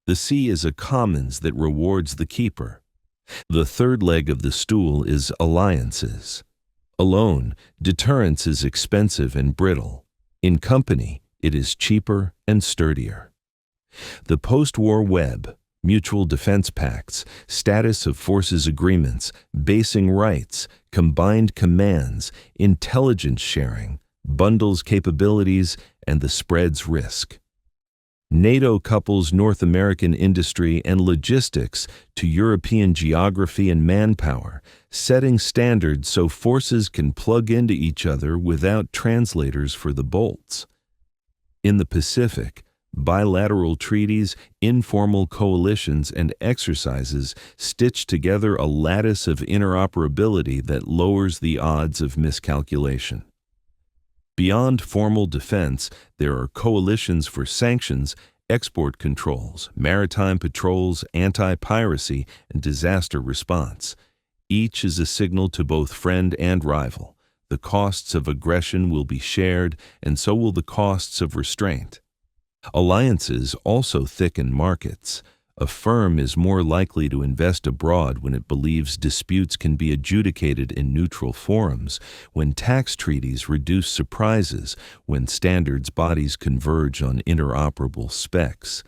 The sea is a commons that rewards the keeper. The third leg of the stool is alliances. Alone, deterrence is expensive and brittle. In company, it is cheaper and sturdier. The post-war web, mutual defense pacts, status of forces agreements, basing rights, combined commands, intelligence sharing, bundles capabilities, and the spreads risk. NATO couples North American industry and logistics to European geography and manpower, setting standards so forces can plug into each other without translators for the bolts. In the Pacific, bilateral treaties, informal coalitions, and exercises stitch together a lattice of interoperability that lowers the odds of miscalculation. Beyond formal defense, there are coalitions for sanctions, export controls, maritime patrols, anti-piracy, and disaster response. Each is a signal to both friend and rival. The costs of aggression will be shared, and so will the costs of restraint. Alliances also thicken markets. A firm is more likely to invest abroad when it believes disputes can be adjudicated in neutral forums, when tax treaties reduce surprises, when standards bodies converge on interoperable specs,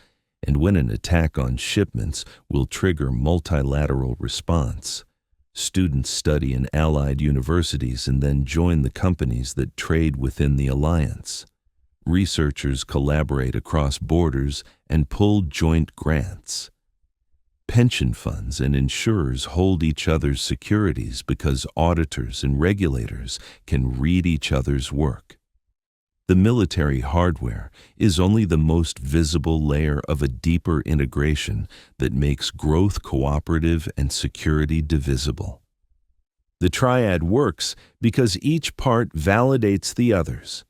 and when an attack on shipments will trigger multilateral response. Students study in allied universities and then join the companies that trade within the alliance. Researchers collaborate across borders and pull joint grants. Pension funds and insurers hold each other's securities because auditors and regulators can read each other's work. The military hardware is only the most visible layer of a deeper integration that makes growth cooperative and security divisible. The triad works because each part validates the others.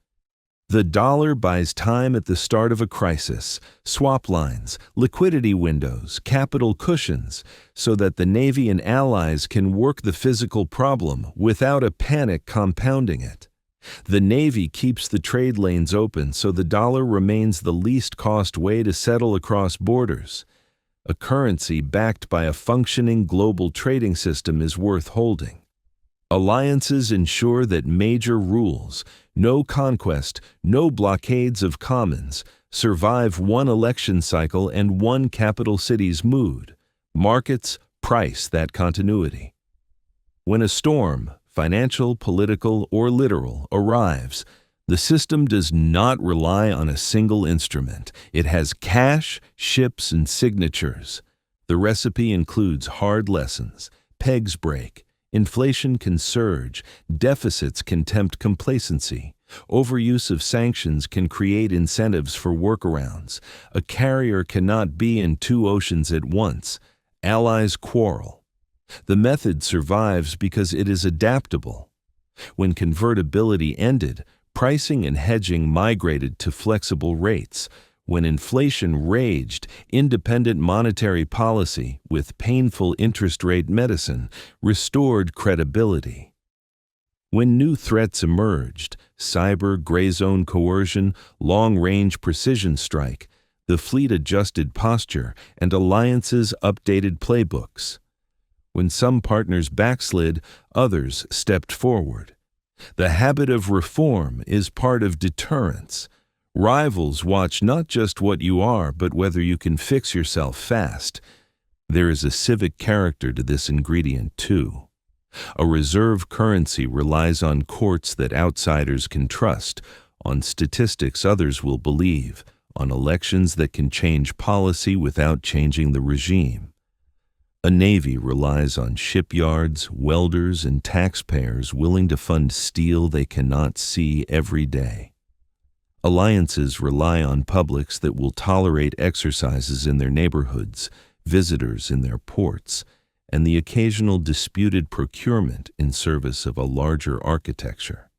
The dollar buys time at the start of a crisis, swap lines, liquidity windows, capital cushions, so that the Navy and allies can work the physical problem without a panic compounding it. The Navy keeps the trade lanes open so the dollar remains the least cost way to settle across borders. A currency backed by a functioning global trading system is worth holding. Alliances ensure that major rules, no conquest, no blockades of commons, survive one election cycle and one capital city's mood. Markets price that continuity. When a storm, financial, political, or literal, arrives, the system does not rely on a single instrument. It has cash, ships, and signatures. The recipe includes hard lessons. Pegs break. Inflation can surge, deficits can tempt complacency, overuse of sanctions can create incentives for workarounds, a carrier cannot be in two oceans at once, allies quarrel. The method survives because it is adaptable. When convertibility ended, pricing and hedging migrated to flexible rates. When inflation raged, independent monetary policy, with painful interest rate medicine, restored credibility. When new threats emerged, cyber, gray zone coercion, long-range precision strike, the fleet adjusted posture and alliances updated playbooks. When some partners backslid, others stepped forward. The habit of reform is part of deterrence. Rivals watch not just what you are, but whether you can fix yourself fast. There is a civic character to this ingredient, too. A reserve currency relies on courts that outsiders can trust, on statistics others will believe, on elections that can change policy without changing the regime. A navy relies on shipyards, welders, and taxpayers willing to fund steel they cannot see every day. Alliances rely on publics that will tolerate exercises in their neighborhoods, visitors in their ports, and the occasional disputed procurement in service of a larger architecture.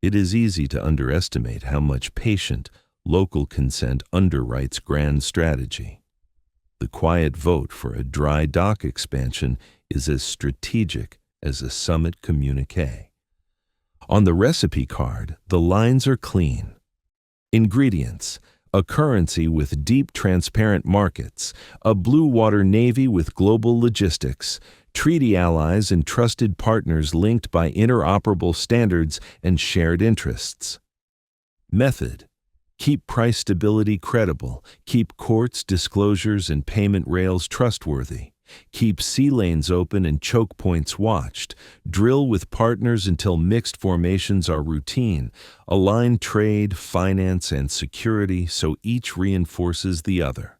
It is easy to underestimate how much patient, local consent underwrites grand strategy. The quiet vote for a dry dock expansion is as strategic as a summit communique. On the recipe card, the lines are clean. Ingredients: a currency with deep transparent markets, a blue water navy with global logistics, treaty allies and trusted partners linked by interoperable standards and shared interests. Method: keep price stability credible, keep courts, disclosures, and payment rails trustworthy, keep sea lanes open and choke points watched, drill with partners until mixed formations are routine, align trade, finance, and security so each reinforces the other.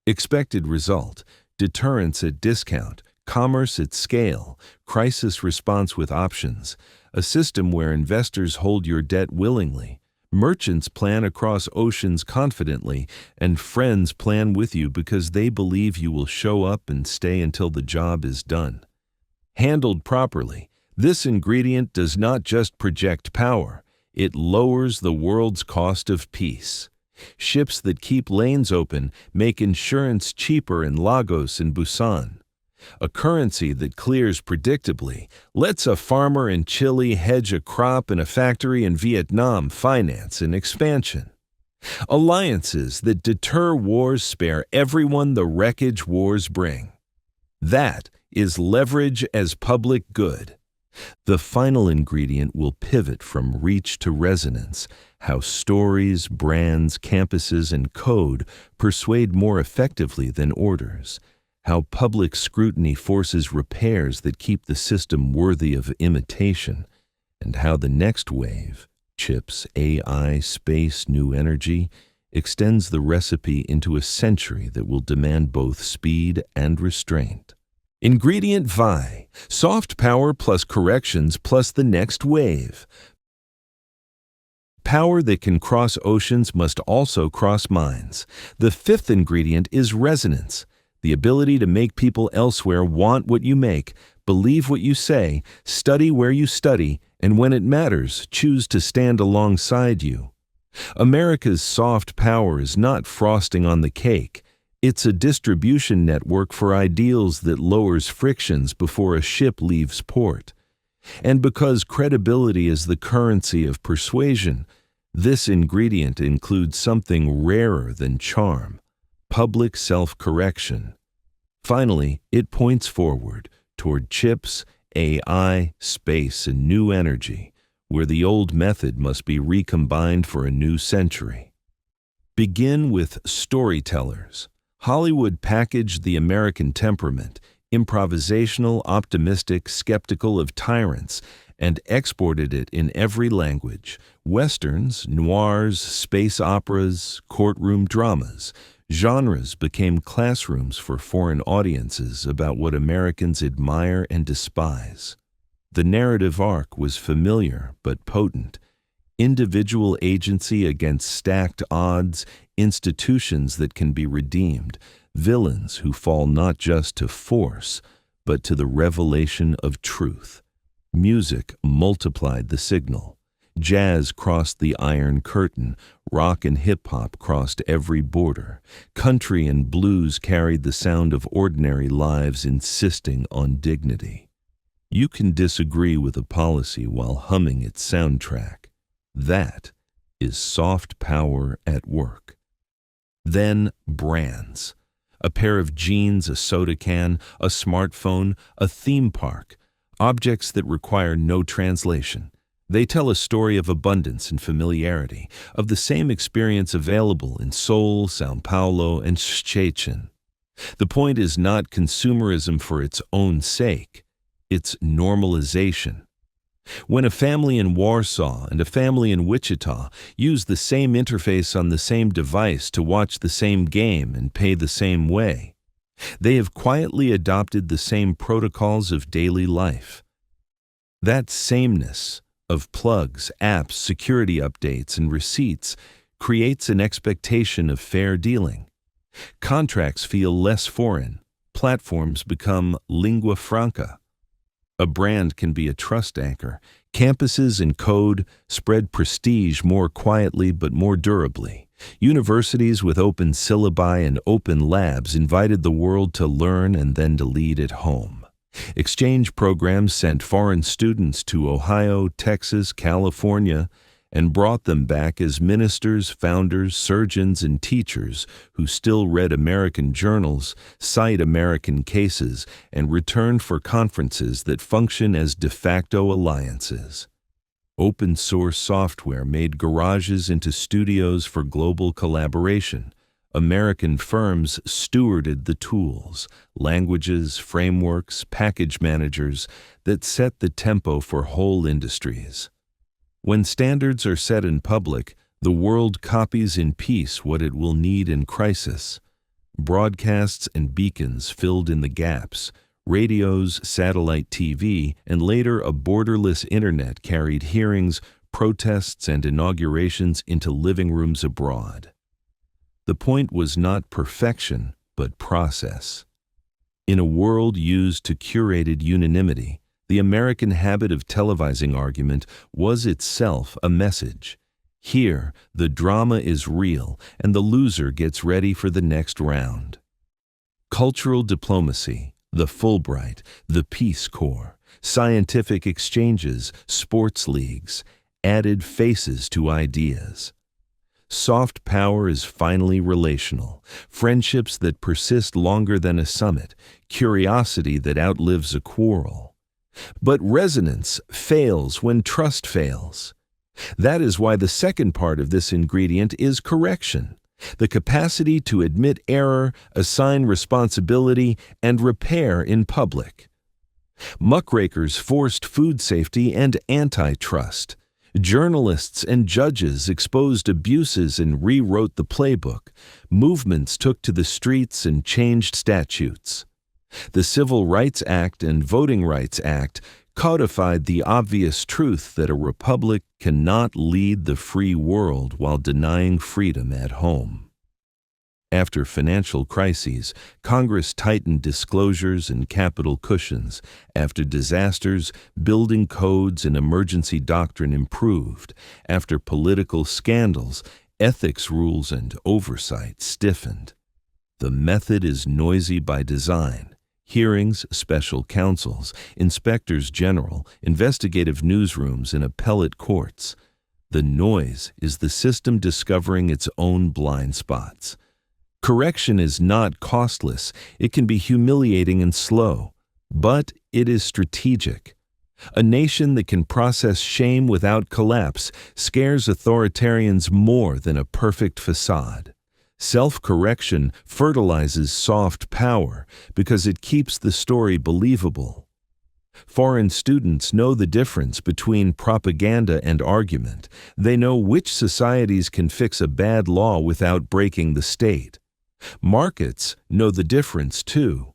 Expected result: deterrence at discount, commerce at scale, crisis response with options, a system where investors hold your debt willingly, merchants plan across oceans confidently, and friends plan with you because they believe you will show up and stay until the job is done. Handled properly, this ingredient does not just project power, it lowers the world's cost of peace. Ships that keep lanes open make insurance cheaper in Lagos and Busan. A currency that clears predictably lets a farmer in Chile hedge a crop and a factory in Vietnam finance an expansion. Alliances that deter wars spare everyone the wreckage wars bring. That is leverage as public good. The final ingredient will pivot from reach to resonance, how stories, brands, campuses, and code persuade more effectively than orders. How public scrutiny forces repairs that keep the system worthy of imitation, and how the next wave, chips, AI, space, new energy, extends the recipe into a century that will demand both speed and restraint. Ingredient VI, soft power plus corrections plus the next wave. Power that can cross oceans must also cross minds. The fifth ingredient is resonance. The ability to make people elsewhere want what you make, believe what you say, study where you study, and when it matters, choose to stand alongside you. America's soft power is not frosting on the cake. It's a distribution network for ideals that lowers frictions before a ship leaves port. And because credibility is the currency of persuasion, this ingredient includes something rarer than charm: public self-correction. Finally, it points forward toward chips, AI, space, and new energy, where the old method must be recombined for a new century. Begin with storytellers. Hollywood packaged the American temperament, improvisational, optimistic, skeptical of tyrants, and exported it in every language: westerns, noirs, space operas, courtroom dramas. Genres became classrooms for foreign audiences about what Americans admire and despise. The narrative arc was familiar but potent. Individual agency against stacked odds, institutions that can be redeemed, villains who fall not just to force, but to the revelation of truth. Music multiplied the signal. Jazz crossed the Iron Curtain, rock and hip-hop crossed every border. Country and blues carried the sound of ordinary lives insisting on dignity. You can disagree with a policy while humming its soundtrack. That is soft power at work. Then brands. A pair of jeans, a soda can, a smartphone, a theme park. Objects that require no translation. They tell a story of abundance and familiarity, of the same experience available in Seoul, São Paulo, and Szczecin. The point is not consumerism for its own sake. It's normalization. When a family in Warsaw and a family in Wichita use the same interface on the same device to watch the same game and pay the same way, they have quietly adopted the same protocols of daily life. That sameness of plugs, apps, security updates, and receipts creates an expectation of fair dealing. Contracts feel less foreign. Platforms become lingua franca. A brand can be a trust anchor. Campuses and code spread prestige more quietly but more durably. Universities with open syllabi and open labs invited the world to learn and then to lead at home. Exchange programs sent foreign students to Ohio, Texas, California, and brought them back as ministers, founders, surgeons, and teachers who still read American journals, cite American cases, and returned for conferences that function as de facto alliances. Open source software made garages into studios for global collaboration. American firms stewarded the tools, languages, frameworks, package managers that set the tempo for whole industries. When standards are set in public, the world copies in peace what it will need in crisis. Broadcasts and beacons filled in the gaps. Radios, satellite TV, and later a borderless internet carried hearings, protests, and inaugurations into living rooms abroad. The point was not perfection, but process. In a world used to curated unanimity, the American habit of televising argument was itself a message. Here, the drama is real, and the loser gets ready for the next round. Cultural diplomacy, the Fulbright, the Peace Corps, scientific exchanges, sports leagues, added faces to ideas. Soft power is finally relational, friendships that persist longer than a summit, curiosity that outlives a quarrel. But resonance fails when trust fails. That is why the second part of this ingredient is correction, the capacity to admit error, assign responsibility, and repair in public. Muckrakers forced food safety and antitrust. Journalists and judges exposed abuses and rewrote the playbook. Movements took to the streets and changed statutes. The Civil Rights Act and Voting Rights Act codified the obvious truth that a republic cannot lead the free world while denying freedom at home. After financial crises, Congress tightened disclosures and capital cushions. After disasters, building codes and emergency doctrine improved. After political scandals, ethics rules and oversight stiffened. The method is noisy by design. Hearings, special counsels, inspectors general, investigative newsrooms, and appellate courts. The noise is the system discovering its own blind spots. Correction is not costless. It can be humiliating and slow, but it is strategic. A nation that can process shame without collapse scares authoritarians more than a perfect facade. Self-correction fertilizes soft power because it keeps the story believable. Foreign students know the difference between propaganda and argument. They know which societies can fix a bad law without breaking the state. Markets know the difference too.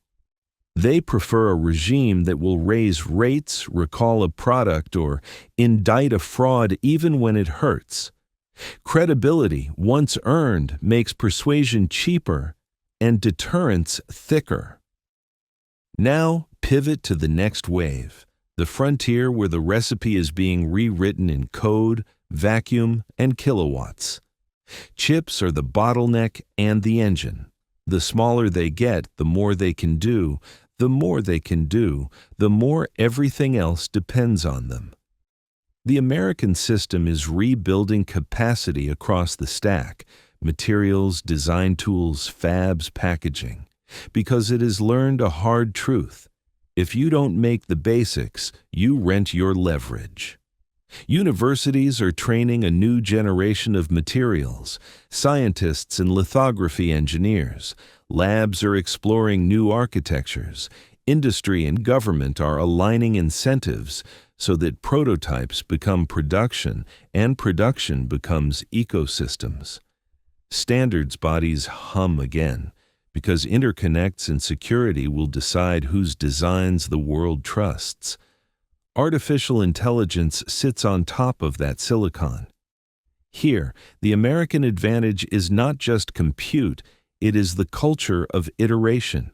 They prefer a regime that will raise rates, recall a product, or indict a fraud even when it hurts. Credibility, once earned, makes persuasion cheaper and deterrence thicker. Now, pivot to the next wave, the frontier where the recipe is being rewritten in code, vacuum, and kilowatts. Chips are the bottleneck and the engine. The smaller they get, the more they can do. The more they can do, the more everything else depends on them. The American system is rebuilding capacity across the stack, materials, design tools, fabs, packaging, because it has learned a hard truth. If you don't make the basics, you rent your leverage. Universities are training a new generation of materials, scientists and lithography engineers. Labs are exploring new architectures. Industry and government are aligning incentives so that prototypes become production and production becomes ecosystems. Standards bodies hum again, because interconnects and security will decide whose designs the world trusts. Artificial intelligence sits on top of that silicon. Here, the American advantage is not just compute, it is the culture of iteration.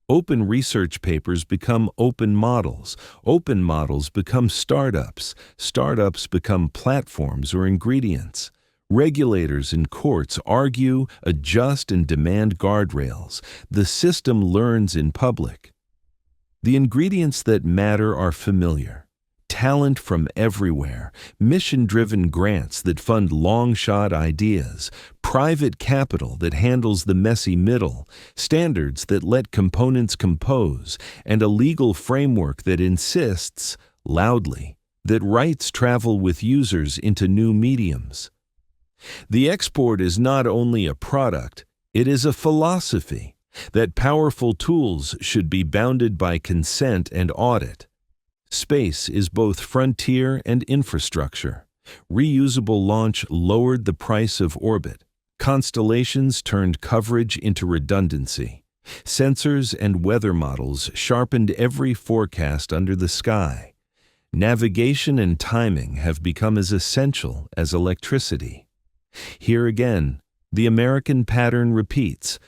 Open research papers become open models become startups become platforms or ingredients. Regulators and courts argue, adjust, and demand guardrails. The system learns in public. The ingredients that matter are familiar. Talent from everywhere, mission-driven grants that fund long-shot ideas, private capital that handles the messy middle, standards that let components compose, and a legal framework that insists, loudly, that rights travel with users into new mediums. The export is not only a product, it is a philosophy, that powerful tools should be bounded by consent and audit. Space is both frontier and infrastructure. Reusable launch lowered the price of orbit. Constellations turned coverage into redundancy. Sensors and weather models sharpened every forecast under the sky. Navigation and timing have become as essential as electricity. Here again, the American pattern repeats.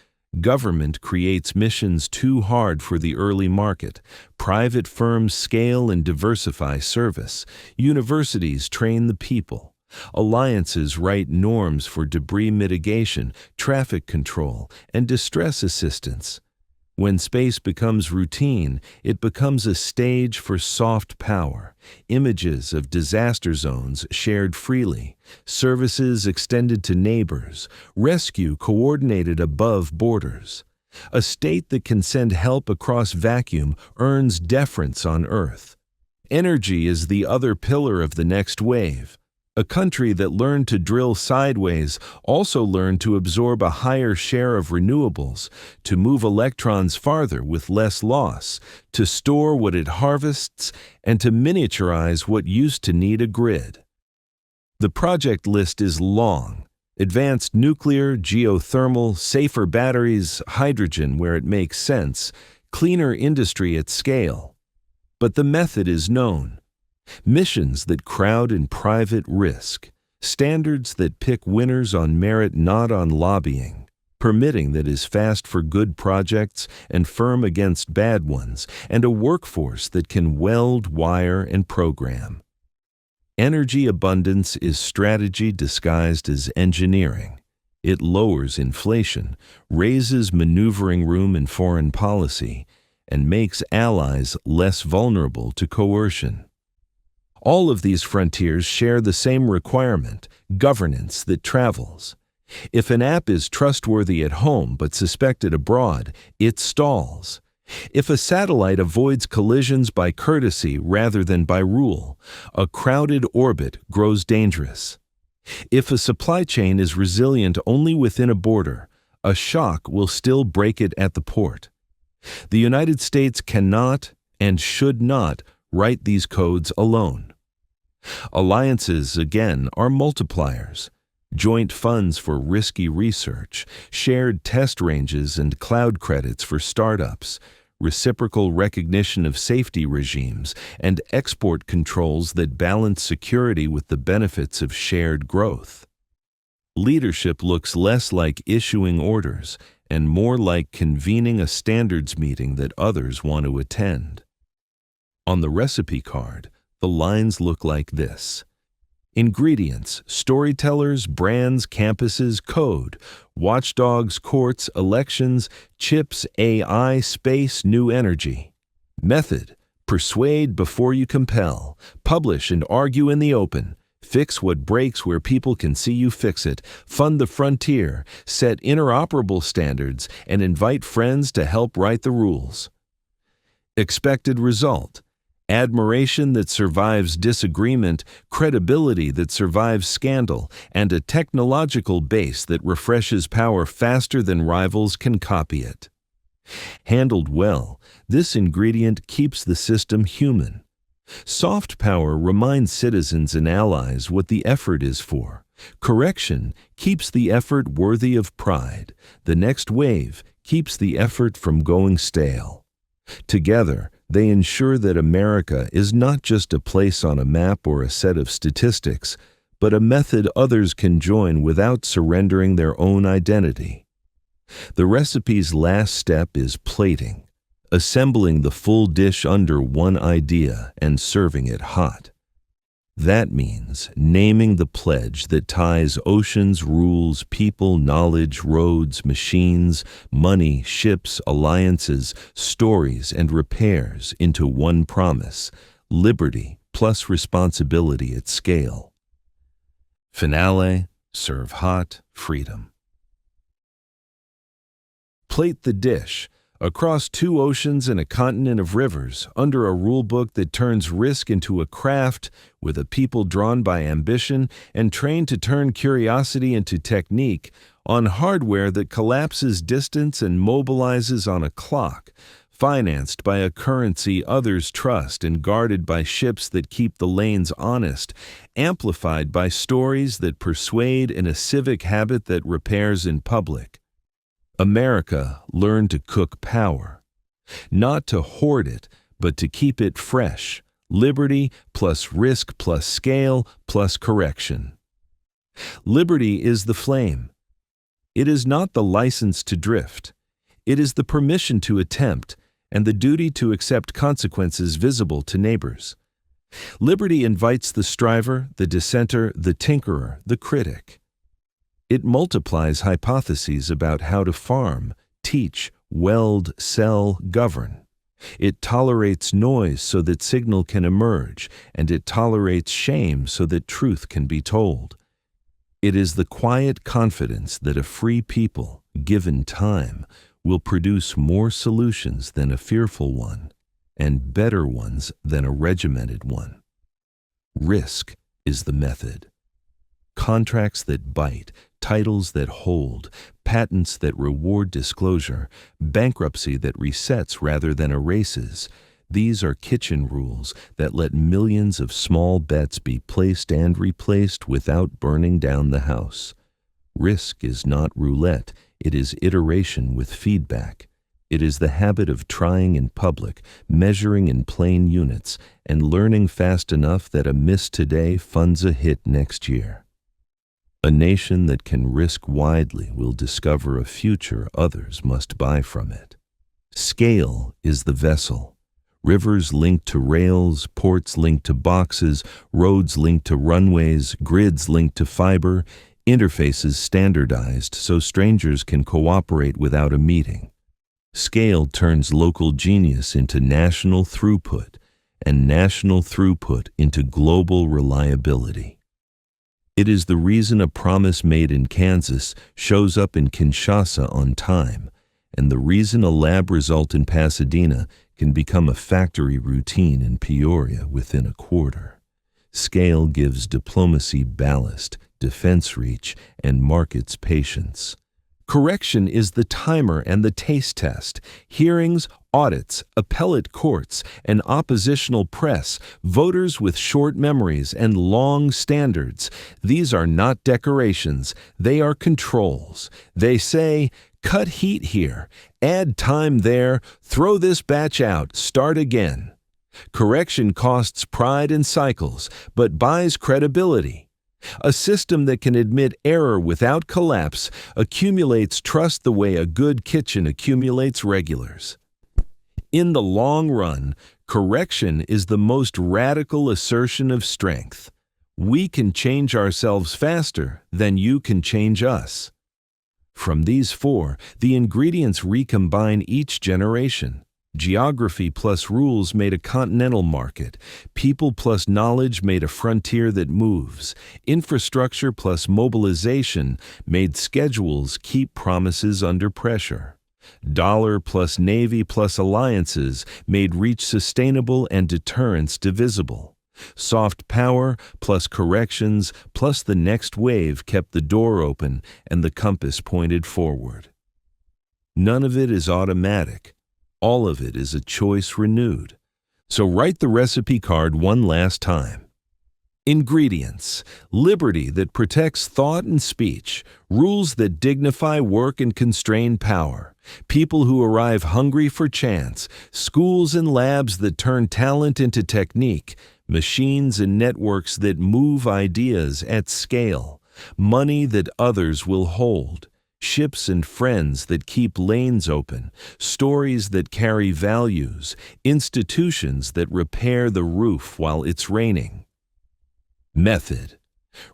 Government creates missions too hard for the early market. Private firms scale and diversify service. Universities train the people. Alliances write norms for debris mitigation, traffic control, and distress assistance. When space becomes routine, it becomes a stage for soft power. Images of disaster zones shared freely, services extended to neighbors, rescue coordinated above borders. A state that can send help across vacuum earns deference on Earth. Energy is the other pillar of the next wave. A country that learned to drill sideways also learned to absorb a higher share of renewables, to move electrons farther with less loss, to store what it harvests, and to miniaturize what used to need a grid. The project list is long. Advanced nuclear, geothermal, safer batteries, hydrogen where it makes sense, cleaner industry at scale. But the method is known. Missions that crowd in private risk, standards that pick winners on merit, not on lobbying, permitting that is fast for good projects and firm against bad ones, and a workforce that can weld, wire, and program. Energy abundance is strategy disguised as engineering. It lowers inflation, raises maneuvering room in foreign policy, and makes allies less vulnerable to coercion. All of these frontiers share the same requirement, governance that travels. If an app is trustworthy at home but suspected abroad, it stalls. If a satellite avoids collisions by courtesy rather than by rule, a crowded orbit grows dangerous. If a supply chain is resilient only within a border, a shock will still break it at the port. The United States cannot and should not write these codes alone. Alliances, again, are multipliers. Joint funds for risky research, shared test ranges and cloud credits for startups, reciprocal recognition of safety regimes, and export controls that balance security with the benefits of shared growth. Leadership looks less like issuing orders and more like convening a standards meeting that others want to attend. On the recipe card, the lines look like this. Ingredients: storytellers, brands, campuses, code, watchdogs, courts, elections, chips, AI, space, new energy. Method: persuade before you compel, publish and argue in the open, fix what breaks where people can see you fix it, fund the frontier, set interoperable standards, and invite friends to help write the rules. Expected result: admiration that survives disagreement, credibility that survives scandal, and a technological base that refreshes power faster than rivals can copy it. Handled well, this ingredient keeps the system human. Soft power reminds citizens and allies what the effort is for. Correction keeps the effort worthy of pride. The next wave keeps the effort from going stale. Together, they ensure that America is not just a place on a map or a set of statistics, but a method others can join without surrendering their own identity. The recipe's last step is plating, assembling the full dish under one idea and serving it hot. That means naming the pledge that ties oceans, rules, people, knowledge, roads, machines, money, ships, alliances, stories, and repairs into one promise: liberty plus responsibility at scale. Finale: serve hot, freedom. Plate the dish. Across 2 oceans and a continent of rivers, under a rulebook that turns risk into a craft, with a people drawn by ambition and trained to turn curiosity into technique, on hardware that collapses distance and mobilizes on a clock, financed by a currency others trust and guarded by ships that keep the lanes honest, amplified by stories that persuade in a civic habit that repairs in public. America learned to cook power, not to hoard it, but to keep it fresh. Liberty plus risk plus scale plus correction. Liberty is the flame. It is not the license to drift. It is the permission to attempt and the duty to accept consequences visible to neighbors. Liberty invites the striver, the dissenter, the tinkerer, the critic. It multiplies hypotheses about how to farm, teach, weld, sell, govern. It tolerates noise so that signal can emerge, and it tolerates shame so that truth can be told. It is the quiet confidence that a free people, given time, will produce more solutions than a fearful one, and better ones than a regimented one. Risk is the method. Contracts that bite, titles that hold, patents that reward disclosure, bankruptcy that resets rather than erases. These are kitchen rules that let millions of small bets be placed and replaced without burning down the house. Risk is not roulette, it is iteration with feedback. It is the habit of trying in public, measuring in plain units, and learning fast enough that a miss today funds a hit next year. A nation that can risk widely will discover a future others must buy from it. Scale is the vessel. Rivers linked to rails, ports linked to boxes, roads linked to runways, grids linked to fiber, interfaces standardized so strangers can cooperate without a meeting. Scale turns local genius into national throughput, and national throughput into global reliability. It is the reason a promise made in Kansas shows up in Kinshasa on time, and the reason a lab result in Pasadena can become a factory routine in Peoria within a quarter. Scale gives diplomacy ballast, defense reach, and markets patience. Correction is the timer and the taste test. Hearings, audits, appellate courts, and oppositional press, voters with short memories and long standards. These are not decorations, they are controls. They say, cut heat here, add time there, throw this batch out, start again. Correction costs pride and cycles, but buys credibility. A system that can admit error without collapse accumulates trust the way a good kitchen accumulates regulars. In the long run, Correction is the most radical assertion of strength. We can change ourselves faster than you can change us. From these four, the ingredients recombine each generation. Geography plus rules made a continental market. People plus knowledge made a frontier that moves. Infrastructure plus mobilization made schedules keep promises under pressure. Dollar plus navy plus alliances made reach sustainable and deterrence divisible. Soft power plus corrections plus the next wave kept the door open and the compass pointed forward. None of it is automatic. All of it is a choice renewed. So write the recipe card one last time. Ingredients: liberty that protects thought and speech, rules that dignify work and constrain power, people who arrive hungry for chance, schools and labs that turn talent into technique, machines and networks that move ideas at scale, money that others will hold, ships and friends that keep lanes open, stories that carry values, institutions that repair the roof while it's raining. Method: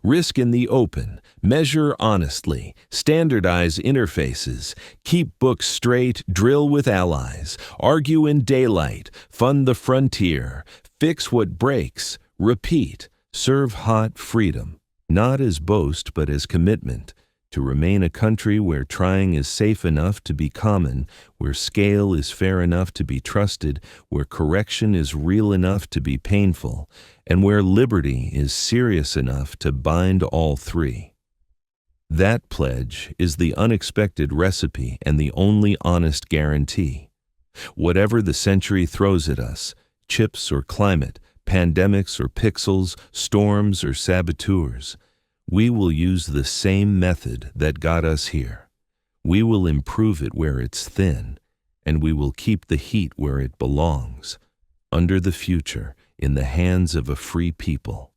risk in the open, measure honestly, standardize interfaces, keep books straight, drill with allies, argue in daylight, fund the frontier, fix what breaks, repeat, serve hot freedom, not as boast but as commitment, to remain a country where trying is safe enough to be common, where scale is fair enough to be trusted, where correction is real enough to be painful, and where liberty is serious enough to bind all three. That pledge is the unexpected recipe and the only honest guarantee. Whatever the century throws at us, chips or climate, pandemics or pixels, storms or saboteurs, we will use the same method that got us here. We will improve it where it's thin, and we will keep the heat where it belongs, under the future, in the hands of a free people.